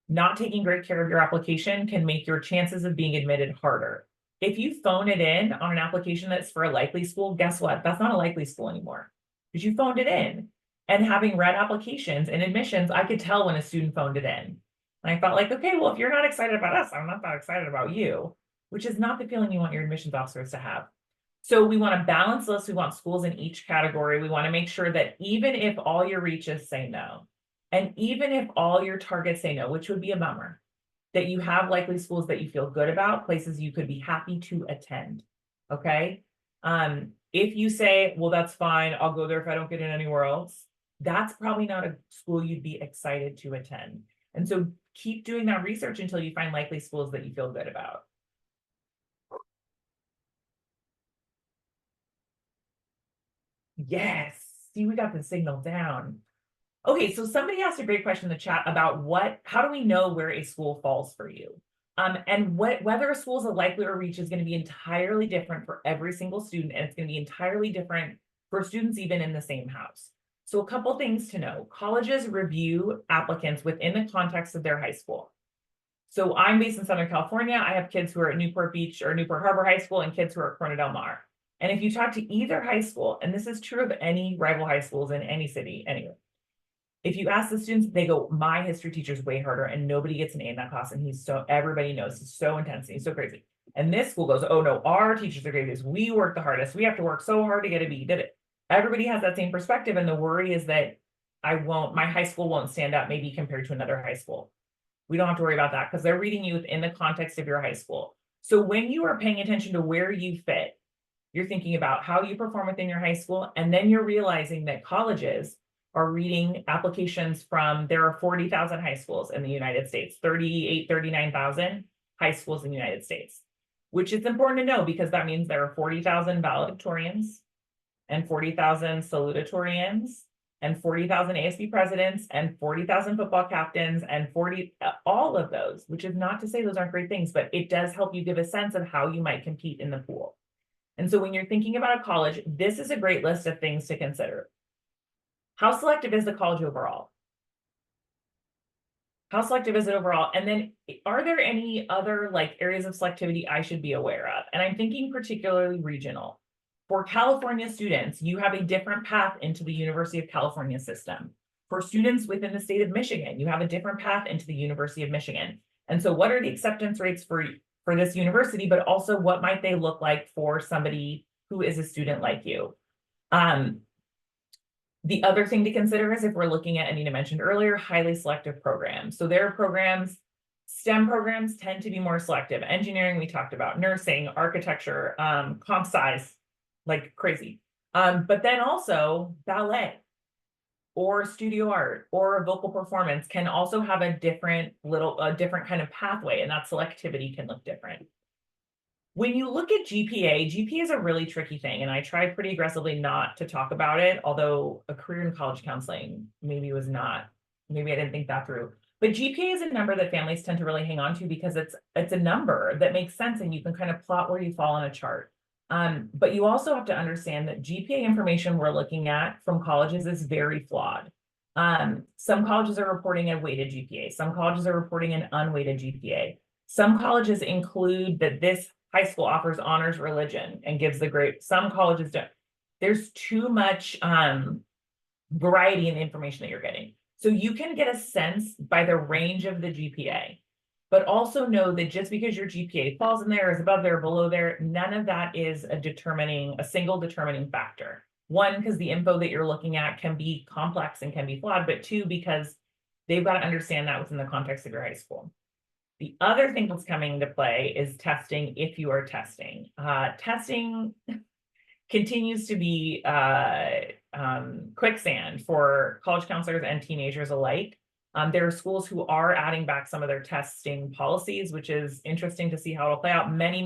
not taking great care of your application can make your chances of being admitted harder. If you phone it in on an application that's for a likely school, guess what? That's not a likely school anymore, because you phoned it in. And having read applications and admissions, I could tell when a student phoned it in. And I felt like, okay, well, if you're not excited about us, I'm not that excited about you, which is not the feeling you want your admissions officers to have. So we want a balanced list. We want schools in each category. We want to make sure that even if all your reaches say no, and even if all your targets say no, which would be a bummer, that you have likely schools that you feel good about, places you could be happy to attend. Okay. If you say, well, that's fine, I'll go there if I don't get in anywhere else, that's probably not a school you'd be excited to attend. And so keep doing that research until you find likely schools that you feel good about. Yes. See, we got the signal down. Okay, so somebody asked a great question in the chat about how do we know where a school falls for you? And whether a school is a likely or reach is going to be entirely different for every single student, and it's going to be entirely different for students even in the same house. So a couple things to know. Colleges review applicants within the context of their high school. So I'm based in Southern California. I have kids who are at Newport Beach or Newport Harbor High School and kids who are at Corona Del Mar. And if you talk to either high school, and this is true of any rival high schools in any city, anyway, if you ask the students, they go, my history teacher's way harder and nobody gets an A in that class. And everybody knows he's so intense and he's so crazy. And this school goes, oh no, our teachers are crazy. We work the hardest. We have to work so hard to get a B. Did it. Everybody has that same perspective. And the worry is that my high school won't stand up maybe compared to another high school. We don't have to worry about that because they're reading you within the context of your high school. So when you are paying attention to where you fit, you're thinking about how you perform within your high school. And then you're realizing that colleges are reading applications from, there are 40,000 high schools in the United States, 39,000 high schools in the United States, which is important to know because that means there are 40,000 valedictorians and 40,000 salutatorians and 40,000 ASB presidents and 40,000 football captains and all of those, which is not to say those aren't great things, but it does help you give a sense of how you might compete in the pool. And so when you're thinking about a college, this is a great list of things to consider. How selective is the college overall? How selective is it overall? And then are there any other areas of selectivity I should be aware of? And I'm thinking particularly regional. For California students, you have a different path into the University of California system. For students within the state of Michigan, you have a different path into the University of Michigan. And so what are the acceptance rates for this university, but also what might they look like for somebody who is a student like you? The other thing to consider is if we're looking at, Anita mentioned earlier, highly selective programs. So their programs, STEM programs tend to be more selective. Engineering, we talked about, nursing, architecture, comp sci, like crazy. But then also ballet or studio art or vocal performance can also have a different kind of pathway, and that selectivity can look different. When you look at GPA is a really tricky thing, and I try pretty aggressively not to talk about it, although a career in college counseling maybe I didn't think that through. But GPA is a number that families tend to really hang on to because it's a number that makes sense and you can kind of plot where you fall on a chart. But you also have to understand that GPA information we're looking at from colleges is very flawed. Some colleges are reporting a weighted GPA. Some colleges are reporting an unweighted GPA. Some colleges include that this high school offers honors religion and gives the grade. Some colleges don't. There's too much variety in the information that you're getting. So you can get a sense by the range of the GPA, but also know that just because your GPA falls in there, is above there, below there, none of that is a single determining factor. One, because the info that you're looking at can be complex and can be flawed, but two, because they've got to understand that within the context of your high school. The other thing that's coming into play is testing if you are testing. Testing continues to be quicksand for college counselors and teenagers alike. There are schools who are adding back some of their testing policies, which is interesting to see how it'll play out. Many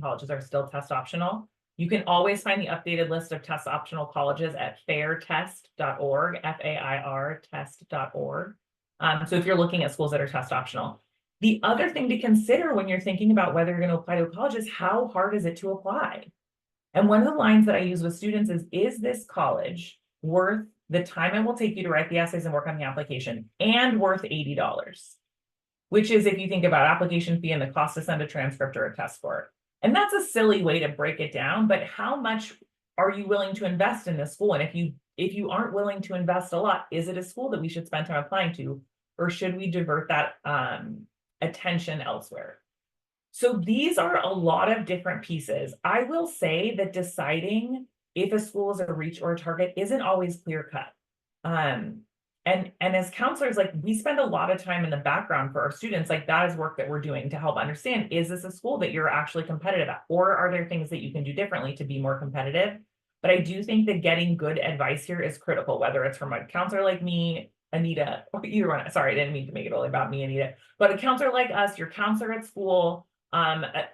colleges are still test optional. You can always find the updated list of test optional colleges at fairtest.org, FAIR test.org. So if you're looking at schools that are test optional, The other thing to consider when you're thinking about whether you're going to apply to a college is how hard is it to apply? And one of the lines that I use with students is this college worth the time it will take you to write the essays and work on the application and worth $80? Which is, if you think about application fee and the cost to send a transcript or a test score. And that's a silly way to break it down, but how much are you willing to invest in this school? And if you aren't willing to invest a lot, is it a school that we should spend time applying to, or should we divert that attention elsewhere? So these are a lot of different pieces. I will say that deciding if a school is a reach or a target isn't always clear cut. And as counselors, like, we spend a lot of time in the background for our students. Like, that is work that we're doing to help understand, is this a school that you're actually competitive at, or are there things that you can do differently to be more competitive? But I do think that getting good advice here is critical, whether it's from a counselor like me, Anita, or either one. Sorry, I didn't mean to make it all about me, Anita, but a counselor like us, your counselor at school, a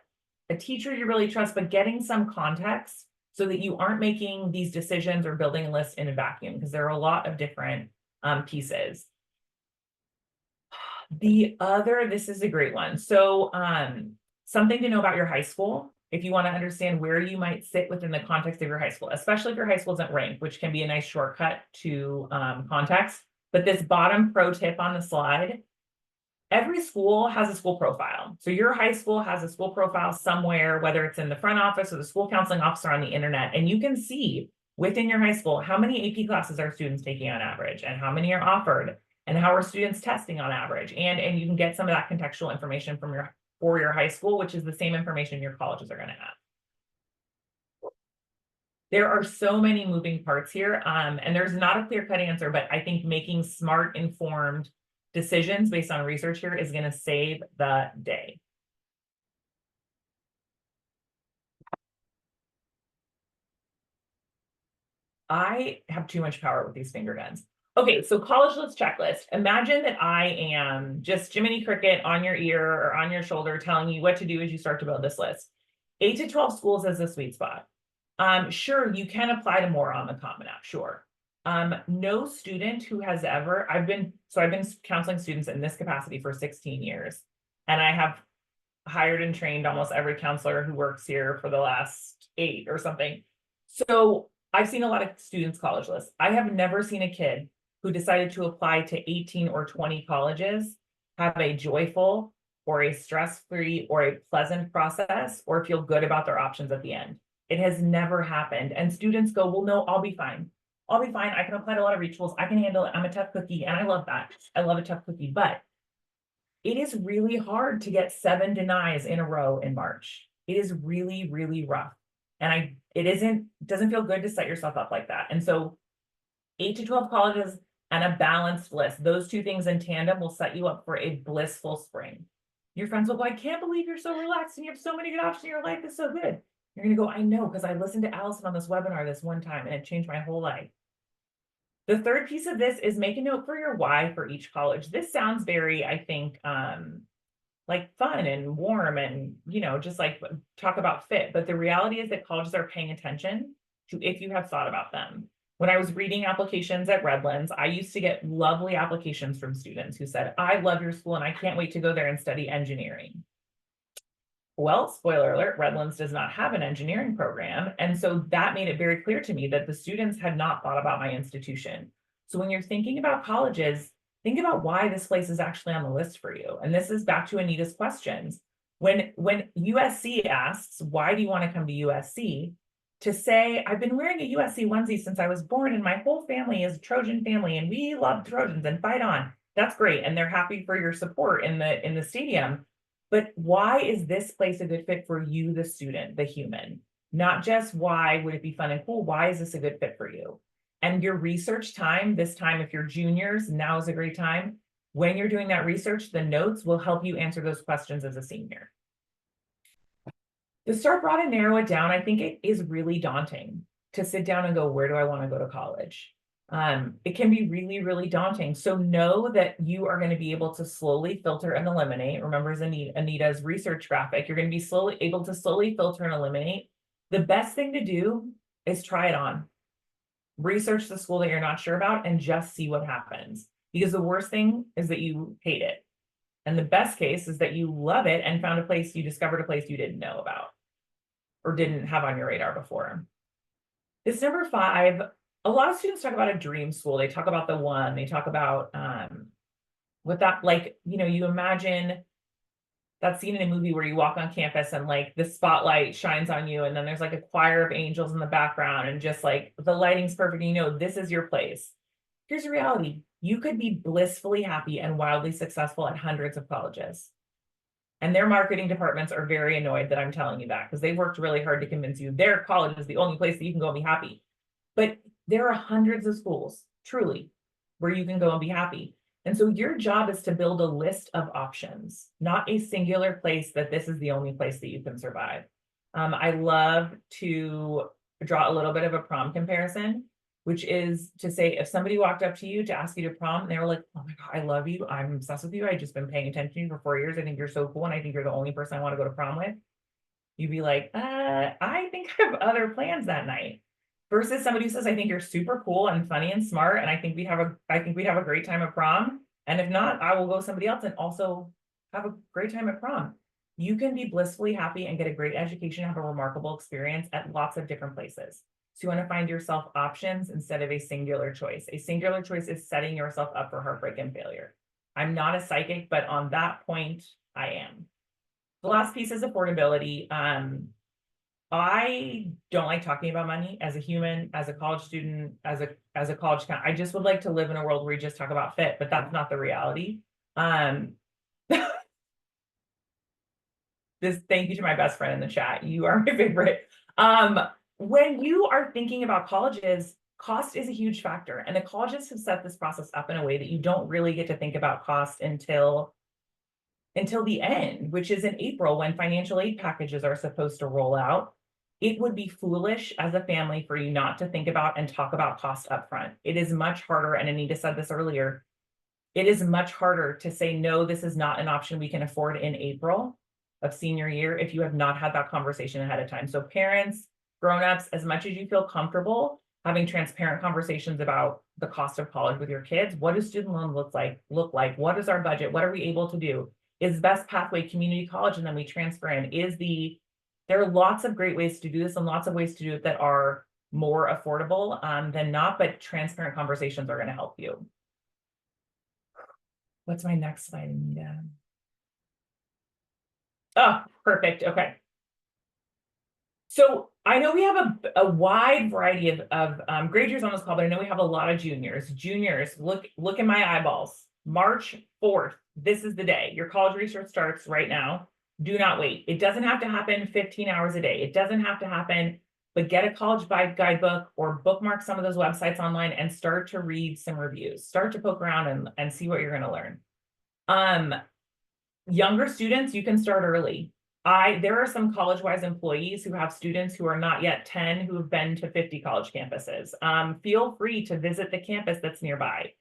teacher you really trust, but getting some context so that you aren't making these decisions or building a list in a vacuum, because there are a lot of different pieces. This is a great one. So something to know about your high school, if you want to understand where you might sit within the context of your high school, especially if your high school isn't ranked, which can be a nice shortcut to context. But this bottom pro tip on the slide, every school has a school profile. So your high school has a school profile somewhere, whether it's in the front office or the school counseling officer on the internet, and you can see within your high school how many AP classes are students taking on average, and how many are offered, and how are students testing on average. And you can get some of that contextual information from your high school, which is the same information your colleges are going to have. There are so many moving parts here, and there's not a clear-cut answer, but I think making smart, informed decisions based on research here is going to save the day. I have too much power with these finger guns. Okay, so college list checklist. Imagine that I am just Jiminy Cricket on your ear or on your shoulder telling you what to do as you start to build this list. 8 to 12 schools is the sweet spot. Sure, you can apply to more on the Common App, sure. No student who has ever, I've been counseling students in this capacity for 16 years, and I have hired and trained almost every counselor who works here for the last 8 or something. So I've seen a lot of students' college lists. I have never seen a kid who decided to apply to 18 or 20 colleges have a joyful or a stress-free or a pleasant process or feel good about their options at the end. It has never happened. And students go, well, no, I'll be fine. I'll be fine. I can apply to a lot of rituals. I can handle it. I'm a tough cookie. And I love that. I love a tough cookie. But it is really hard to get 7 denies in a row in March. It is really, really rough. And it doesn't feel good to set yourself up like that. And so 8 to 12 colleges and a balanced list, those two things in tandem will set you up for a blissful spring. Your friends will go, I can't believe you're so relaxed and you have so many good options. Your life is so good. You're going to go, I know, because I listened to Allison on this webinar this one time and it changed my whole life. The third piece of this is make a note for your why for each college. This sounds very, I think, like fun and warm and, just like talk about fit. But the reality is that colleges are paying attention to if you have thought about them. When I was reading applications at Redlands, I used to get lovely applications from students who said, I love your school and I can't wait to go there and study engineering. Well, spoiler alert, Redlands does not have an engineering program. And so that made it very clear to me that the students had not thought about my institution. So when you're thinking about colleges, think about why this place is actually on the list for you. And this is back to Anita's questions. When USC asks, why do you want to come to USC? To say, I've been wearing a USC onesie since I was born and my whole family is a Trojan family and we love Trojans and fight on. That's great. And they're happy for your support in the stadium. But why is this place a good fit for you, the student, the human? Not just why would it be fun and cool? Why is this a good fit for you? And your research time, this time, if you're juniors, now is a great time. When you're doing that research, the notes will help you answer those questions as a senior. To start broad and narrow it down, I think it is really daunting to sit down and go, where do I want to go to college? It can be really, really daunting. So know that you are going to be able to slowly filter and eliminate. Remember Anita's research graphic, you're going to be able to slowly filter and eliminate. The best thing to do is try it on. Research the school that you're not sure about and just see what happens. Because the worst thing is that you hate it. And the best case is that you love it and you discovered a place you didn't know about or didn't have on your radar before. This number 5, a lot of students talk about a dream school. They talk about the one, they talk about what that, like, you know, you imagine that scene in a movie where you walk on campus and like the spotlight shines on you, and then there's like a choir of angels in the background, and just like the lighting's perfect, and you know this is your place. Here's the reality. You could be blissfully happy and wildly successful at hundreds of colleges. And their marketing departments are very annoyed that I'm telling you that, because they worked really hard to convince you their college is the only place that you can go and be happy. But there are hundreds of schools, truly, where you can go and be happy. And so your job is to build a list of options, not a singular place that this is the only place that you can survive. I love to draw a little bit of a prom comparison, which is to say, if somebody walked up to you to ask you to prom, and they were like, oh my God, I love you, I'm obsessed with you, I've just been paying attention to you for 4 years, I think you're so cool, and I think you're the only person I want to go to prom with. You'd be like, I think I have other plans that night. Versus somebody who says, I think you're super cool and funny and smart, and I think we'd have a great time at prom. And if not, I will go with somebody else and also have a great time at prom. You can be blissfully happy and get a great education, have a remarkable experience at lots of different places. So you want to find yourself options instead of a singular choice. A singular choice is setting yourself up for heartbreak and failure. I'm not a psychic, but on that point, I am. The last piece is affordability. I don't like talking about money as a human, as a college student, as a college count. I just would like to live in a world where we just talk about fit, but that's not the reality. Thank you to my best friend in the chat. You are my favorite. When you are thinking about colleges, cost is a huge factor, and the colleges have set this process up in a way that you don't really get to think about cost until the end, which is in April, when financial aid packages are supposed to roll out. It would be foolish as a family for you not to think about and talk about cost upfront. It is much harder, and Anita said this earlier, it is much harder to say, no, this is not an option we can afford in April of senior year if you have not had that conversation ahead of time. So parents, grown-ups, as much as you feel comfortable having transparent conversations about the cost of college with your kids, what does student loan look like? What is our budget? What are we able to do? Is best pathway community college, and then we transfer in? There are lots of great ways to do this and lots of ways to do it that are more affordable than not, but transparent conversations are going to help you. What's my next slide, Anita? Oh, perfect. Okay. So I know we have a wide variety of grade years on this call, but I know we have a lot of juniors. Juniors, look at my eyeballs. March 4th, this is the day. Your college research starts right now. Do not wait. It doesn't have to happen 15 hours a day. It doesn't have to happen, but get a college guidebook or bookmark some of those websites online and start to read some reviews. Start to poke around and see what you're going to learn. Younger students, you can start early. There are some college-wise employees who have students who are not yet 10 who have been to 50 college campuses. Feel free to visit the campus that's nearby,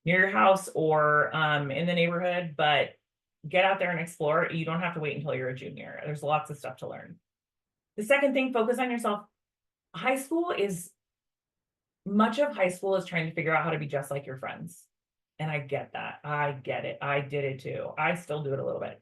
near your house or in the neighborhood, but get out there and explore. You don't have to wait until you're a junior. There's lots of stuff to learn. The second thing, focus on yourself. Much of high school is trying to figure out how to be just like your friends. And I get that. I get it. I did it too. I still do it a little bit.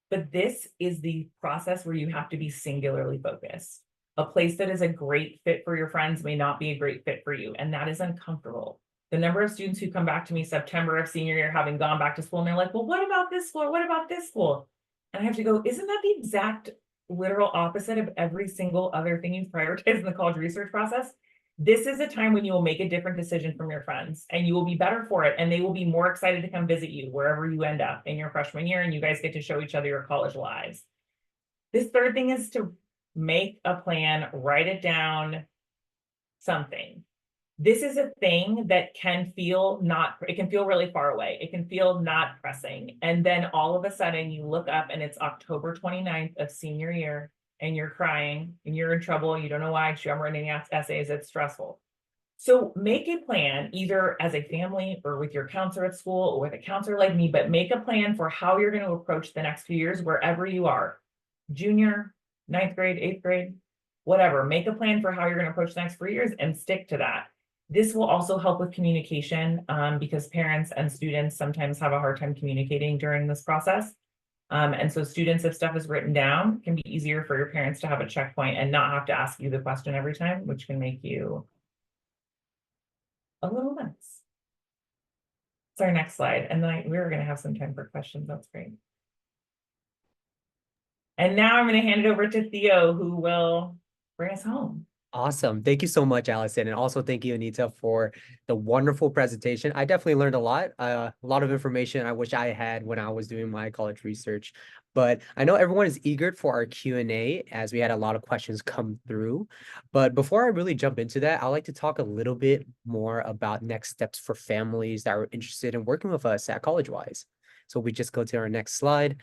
But this is the process where you have to be singularly focused. A place that is a great fit for your friends may not be a great fit for you, and that is uncomfortable. The number of students who come back to me September of senior year, having gone back to school, and they're like, well, what about this school? What about this school? And I have to go, isn't that the exact literal opposite of every single other thing you've prioritized in the college research process? This is a time when you will make a different decision from your friends, and you will be better for it, and they will be more excited to come visit you wherever you end up in your freshman year, and you guys get to show each other your college lives. This third thing is to make a plan, write it down, something. This is a thing that can feel it can feel really far away. It can feel not pressing. And then all of a sudden you look up and it's October 29th of senior year, and you're crying and you're in trouble. You don't know why. I'm writing essays. It's stressful. So make a plan, either as a family or with your counselor at school or with a counselor like me, but make a plan for how you're going to approach the next few years, wherever you are, junior, 9th grade, 8th grade, whatever. Make a plan for how you're going to approach the next 4 years and stick to that. This will also help with communication because parents and students sometimes have a hard time communicating during this process. And so students, if stuff is written down, can be easier for your parents to have a checkpoint and not have to ask you the question every time, which can make you a little nuts. It's our next slide. And then we were going to have some time for questions. That's great. And now I'm going to hand it over to Theo, who will bring us home. Awesome. Thank you so much, Allison. And also thank you, Anita, for the wonderful presentation. I definitely learned a lot of information I wish I had when I was doing my college research. But I know everyone is eager for our Q&A as we had a lot of questions come through. But before I really jump into that, I'd like to talk a little bit more about next steps for families that are interested in working with us at CollegeWise. So we just go to our next slide.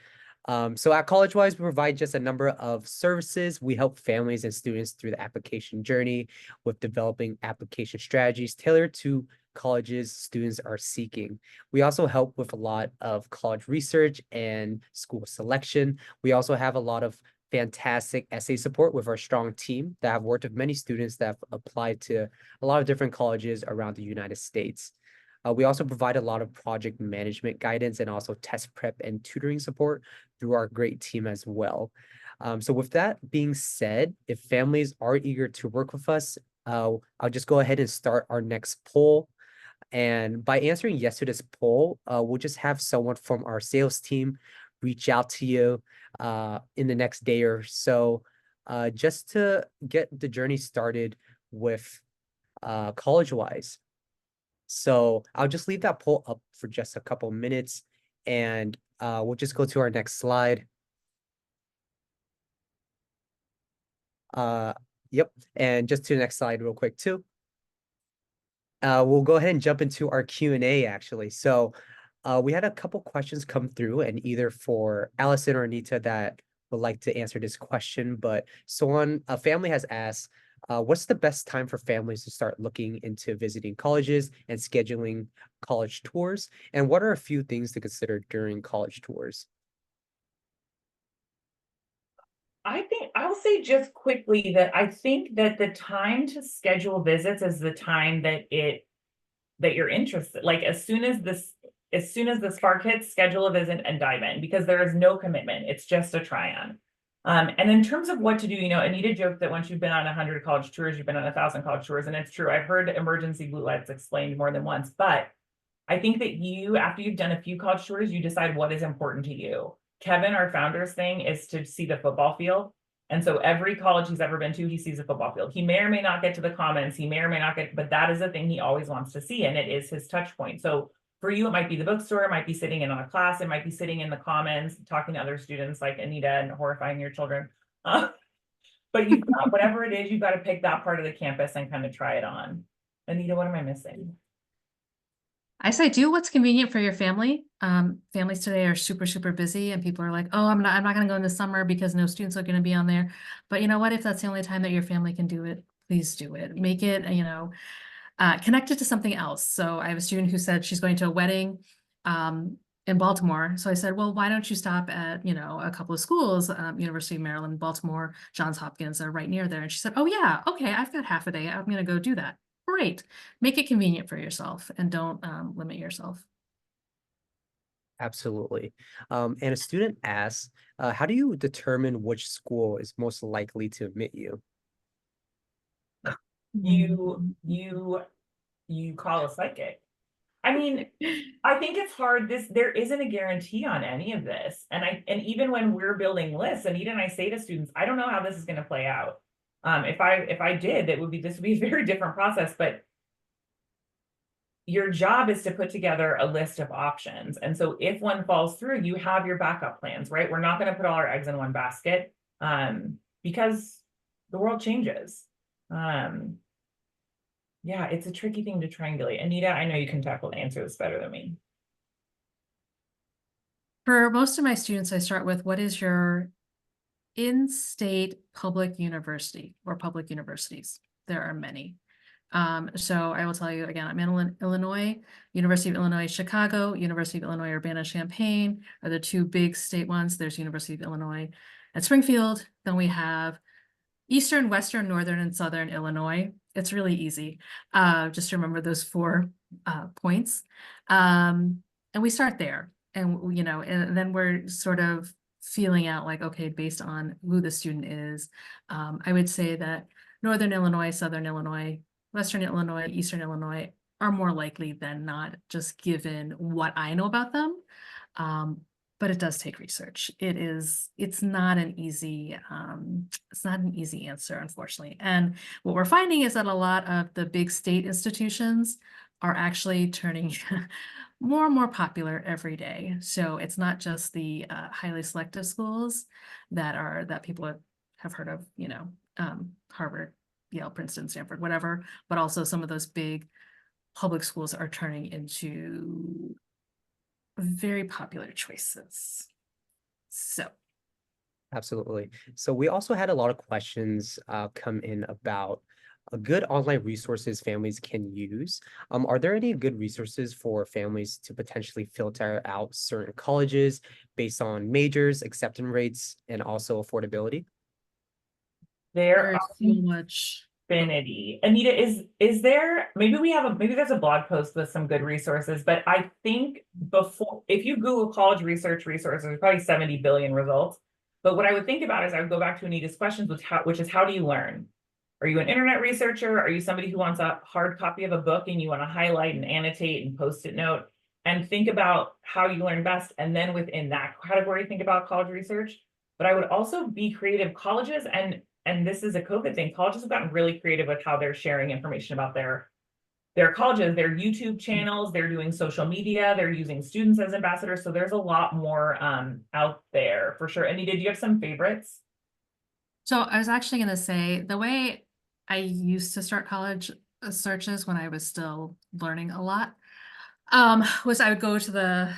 So at CollegeWise, we provide just a number of services. We help families and students through the application journey with developing application strategies tailored to colleges students are seeking. We also help with a lot of college research and school selection. We also have a lot of fantastic essay support with our strong team that have worked with many students that have applied to a lot of different colleges around the United States. We also provide a lot of project management guidance and also test prep and tutoring support through our great team as well. So with that being said, if families are eager to work with us, I'll just go ahead and start our next poll. And by answering yes to this poll, we'll just have someone from our sales team reach out to you in the next day or so, just to get the journey started with CollegeWise. So I'll just leave that poll up for just a couple minutes and we'll just go to our next slide. Yep, and just to the next slide real quick too. We'll go ahead and jump into our Q&A actually. So we had a couple questions come through and either for Allison or Anita that would like to answer this question, but a family has asked, what's the best time for families to start looking into visiting colleges and scheduling college tours? And what are a few things to consider during college tours? I think I'll say just quickly that I think that the time to schedule visits is the time that you're interested. Like as soon as the spark hits, schedule a visit and dive in because there is no commitment. It's just a try on. And in terms of what to do, Anita joked that once you've been on 100 college tours, you've been on 1,000 college tours, and it's true. I've heard emergency blue lights explained more than once, but I think that after you've done a few college tours, you decide what is important to you. Kevin, our founder's thing is to see the football field. And so every college he's ever been to, he sees a football field. He may or may not get to the commons. He may or may not but that is the thing he always wants to see. And it is his touch point. So for you, it might be the bookstore, it might be sitting in on a class, it might be sitting in the commons, talking to other students like Anita and horrifying your children. But whatever it is, you've got to pick that part of the campus and kind of try it on. Anita, what am I missing? I say do what's convenient for your family. Families today are super, super busy and people are like, oh, I'm not going to go in the summer because no students are going to be on there. But you know what? If that's the only time that your family can do it, please do it. Make it, connect it to something else. So I have a student who said she's going to a wedding in Baltimore. So I said, well, why don't you stop at, a couple of schools, University of Maryland, Baltimore, Johns Hopkins are right near there. And she said, oh yeah, okay, I've got half a day. I'm going to go do that. Great. Make it convenient for yourself and don't limit yourself. Absolutely. And a student asks, how do you determine which school is most likely to admit you? You call a psychic. I mean, I think it's hard. There isn't a guarantee on any of this. And even when we're building lists, Anita and I say to students, I don't know how this is going to play out. If I did, this would be a very different process, but your job is to put together a list of options. And so if one falls through, you have your backup plans, right? We're not going to put all our eggs in one basket because the world changes. Yeah, it's a tricky thing to triangulate. Anita, I know you can answer this better than me. For most of my students, I start with what is your in-state public university or public universities? There are many. So I will tell you again, I'm in Illinois, University of Illinois, Chicago, University of Illinois, Urbana-Champaign are the two big state ones. There's University of Illinois at Springfield. Then we have Eastern, Western, Northern, and Southern Illinois. It's really easy. Just remember those 4 points. And we start there. And you know, and then we're sort of feeling out like, okay, based on who the student is. I would say that Northern Illinois, Southern Illinois, Western Illinois, Eastern Illinois are more likely than not, just given what I know about them. Um, but it does take research. It's not an easy, answer, unfortunately. And what we're finding is that a lot of the big state institutions are actually turning more and more popular every day. So it's not just the highly selective schools that people have heard of, you know, Harvard, Yale, Princeton, Stanford, whatever, but also some of those big public schools are turning into very popular choices. So Absolutely. So we also had a lot of questions come in about good online resources families can use. Are there any good resources for families to potentially filter out certain colleges based on majors, acceptance rates, and also affordability? There there is are so much. infinity. Anita, is there, maybe there's a blog post with some good resources, but I think if you Google college research resources, there's probably 70 billion results. But what I would think about is I would go back to Anita's questions, which is how do you learn? Are you an internet researcher? Are you somebody who wants a hard copy of a book and you want to highlight and annotate and post-it note? And think about how you learn best. And then within that category, think about college research. But I would also be creative. Colleges, and this is a COVID thing, colleges have gotten really creative with how they're sharing information about their colleges, their YouTube channels, they're doing social media, they're using students as ambassadors. So there's a lot more out there for sure. Anita, do you have some favorites? So I was actually going to say the way I used to start college searches when I was still learning a lot was I would go to the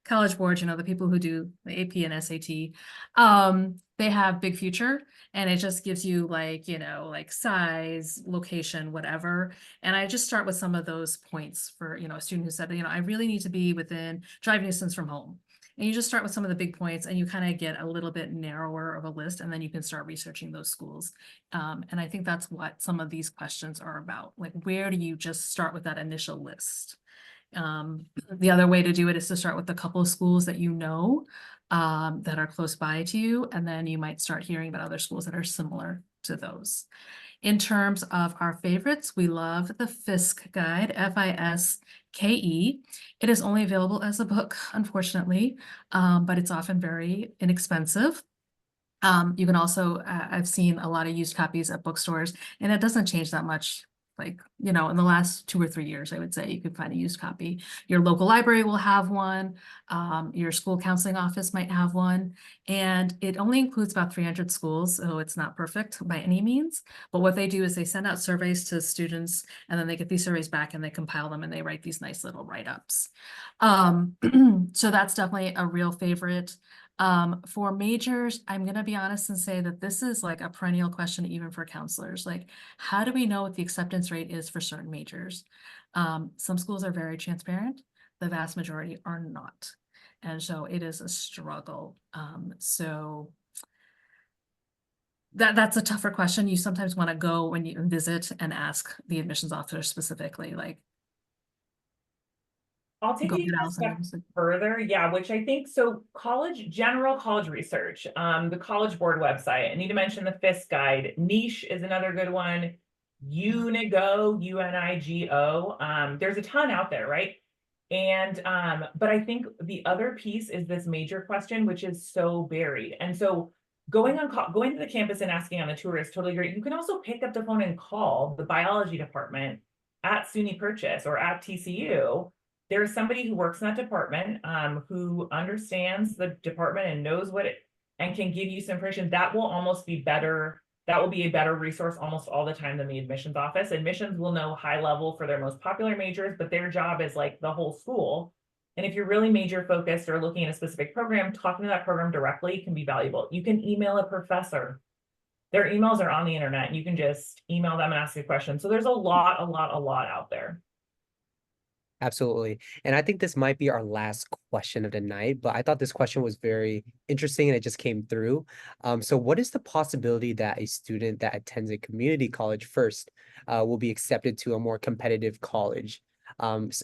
college board, you know, the people who do the AP and SAT, they have Big Future, and it just gives you like, you know, like size, location, whatever. And I just start with some of those points for, you know, a student who said, you know, I really need to be within driving distance from home. And you just start with some of the big points and you kind of get a little bit narrower of a list, and then you can start researching those schools. And I think that's what some of these questions are about. Like, where do you just start with that initial list? The other way to do it is to start with a couple of schools that you know that are close by to you, and then you might start hearing about other schools that are similar to those. In terms of our favorites, we love the Fiske Guide, Fiske. It is only available as a book, unfortunately, but it's often very inexpensive. You can also, I've seen a lot of used copies at bookstores, and it doesn't change that much. Like, you know, in the last 2 or 3 years, I would say you could find a used copy. Your local library will have one. Your school counseling office might have one. And it only includes about 300 schools, so it's not perfect by any means. But what they do is they send out surveys to students, and then they get these surveys back and they compile them and they write these nice little write-ups. So that's definitely a real favorite. For majors, I'm going to be honest and say that this is like a perennial question, even for counselors. Like, how do we know what the acceptance rate is for certain majors? Some schools are very transparent. The vast majority are not. And so it is a struggle. So that's a tougher question. You sometimes want to go when you visit and ask the admissions officer specifically, like, I'll take go it ahead, a Allison. step further. Yeah, which I think, so general college research, the College Board website. I need to mention the Fiske Guide. Niche is another good one. Unigo, Unigo. There's a ton out there, right? And, but I think the other piece is this major question, which is so buried. And so going to the campus and asking on the tour is totally great. You can also pick up the phone and call the biology department at SUNY Purchase or at TCU. There's somebody who works in that department, who understands the department and knows what it, and can give you some information that will almost be better. That will be a better resource almost all the time than the admissions office. Admissions will know high level for their most popular majors, but their job is like the whole school. And if you're really major focused or looking at a specific program, talking to that program directly can be valuable. You can email a professor. Their emails are on the internet. You can just email them and ask a question. So there's a lot out there. Absolutely. And I think this might be our last question of the night, but I thought this question was very interesting and it just came through. So what is the possibility that a student that attends a community college first will be accepted to a more competitive college,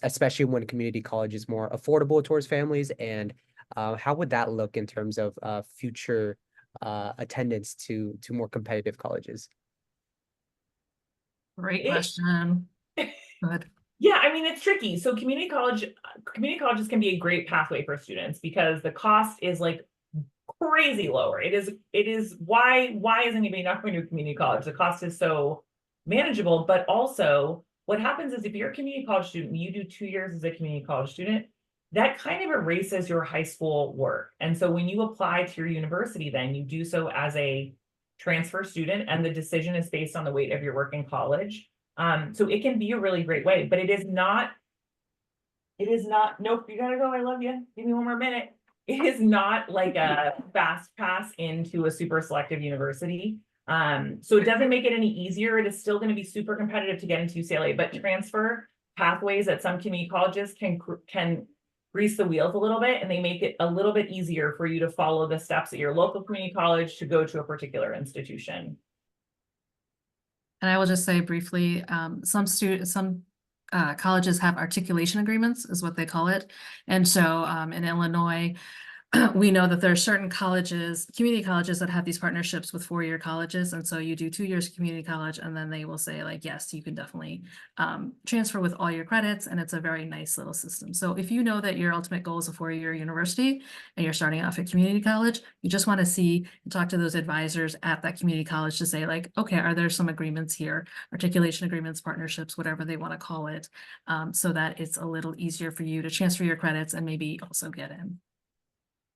especially when community college is more affordable towards families? And how would that look in terms of future attendance to more competitive colleges? Great It, question. Good. Yeah, I mean, it's tricky. So community colleges can be a great pathway for students because the cost is like crazy lower. It is why is anybody not going to a community college? The cost is so manageable, but also what happens is if you're a community college student, you do 2 years as a community college student, that kind of erases your high school work. And so when you apply to your university, then you do so as a transfer student, and the decision is based on the weight of your work in college. So it can be a really great way, but it is not, nope, you gotta go. I love you. Give me one more minute. It is not like a fast pass into a super selective university. So it doesn't make it any easier. It is still going to be super competitive to get into UCLA, but transfer pathways at some community colleges can grease the wheels a little bit, and they make it a little bit easier for you to follow the steps at your local community college to go to a particular institution. And I will just say briefly, some colleges have articulation agreements, is what they call it. And so in Illinois, we know that there are certain colleges, community colleges, that have these partnerships with four-year colleges. And so you do 2 years community college, and then they will say like, yes, you can definitely transfer with all your credits. And it's a very nice little system. So if you know that your ultimate goal is a four-year university and you're starting off at community college, you just want to see and talk to those advisors at that community college to say like, okay, are there some agreements here, articulation agreements, partnerships, whatever they want to call it, so that it's a little easier for you to transfer your credits and maybe also get in.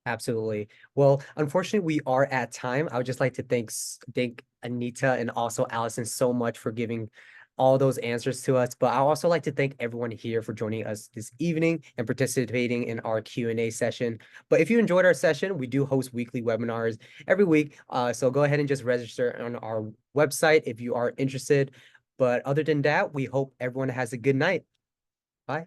Absolutely. Well, unfortunately, we are at time. I would just like to thank Anita and also Allison so much for giving all those answers to us. But I also like to thank everyone here for joining us this evening and participating in our Q&A session. But if you enjoyed our session, we do host weekly webinars every week. So go ahead and just register on our website if you are interested. But other than that, we hope everyone has a good night. Bye.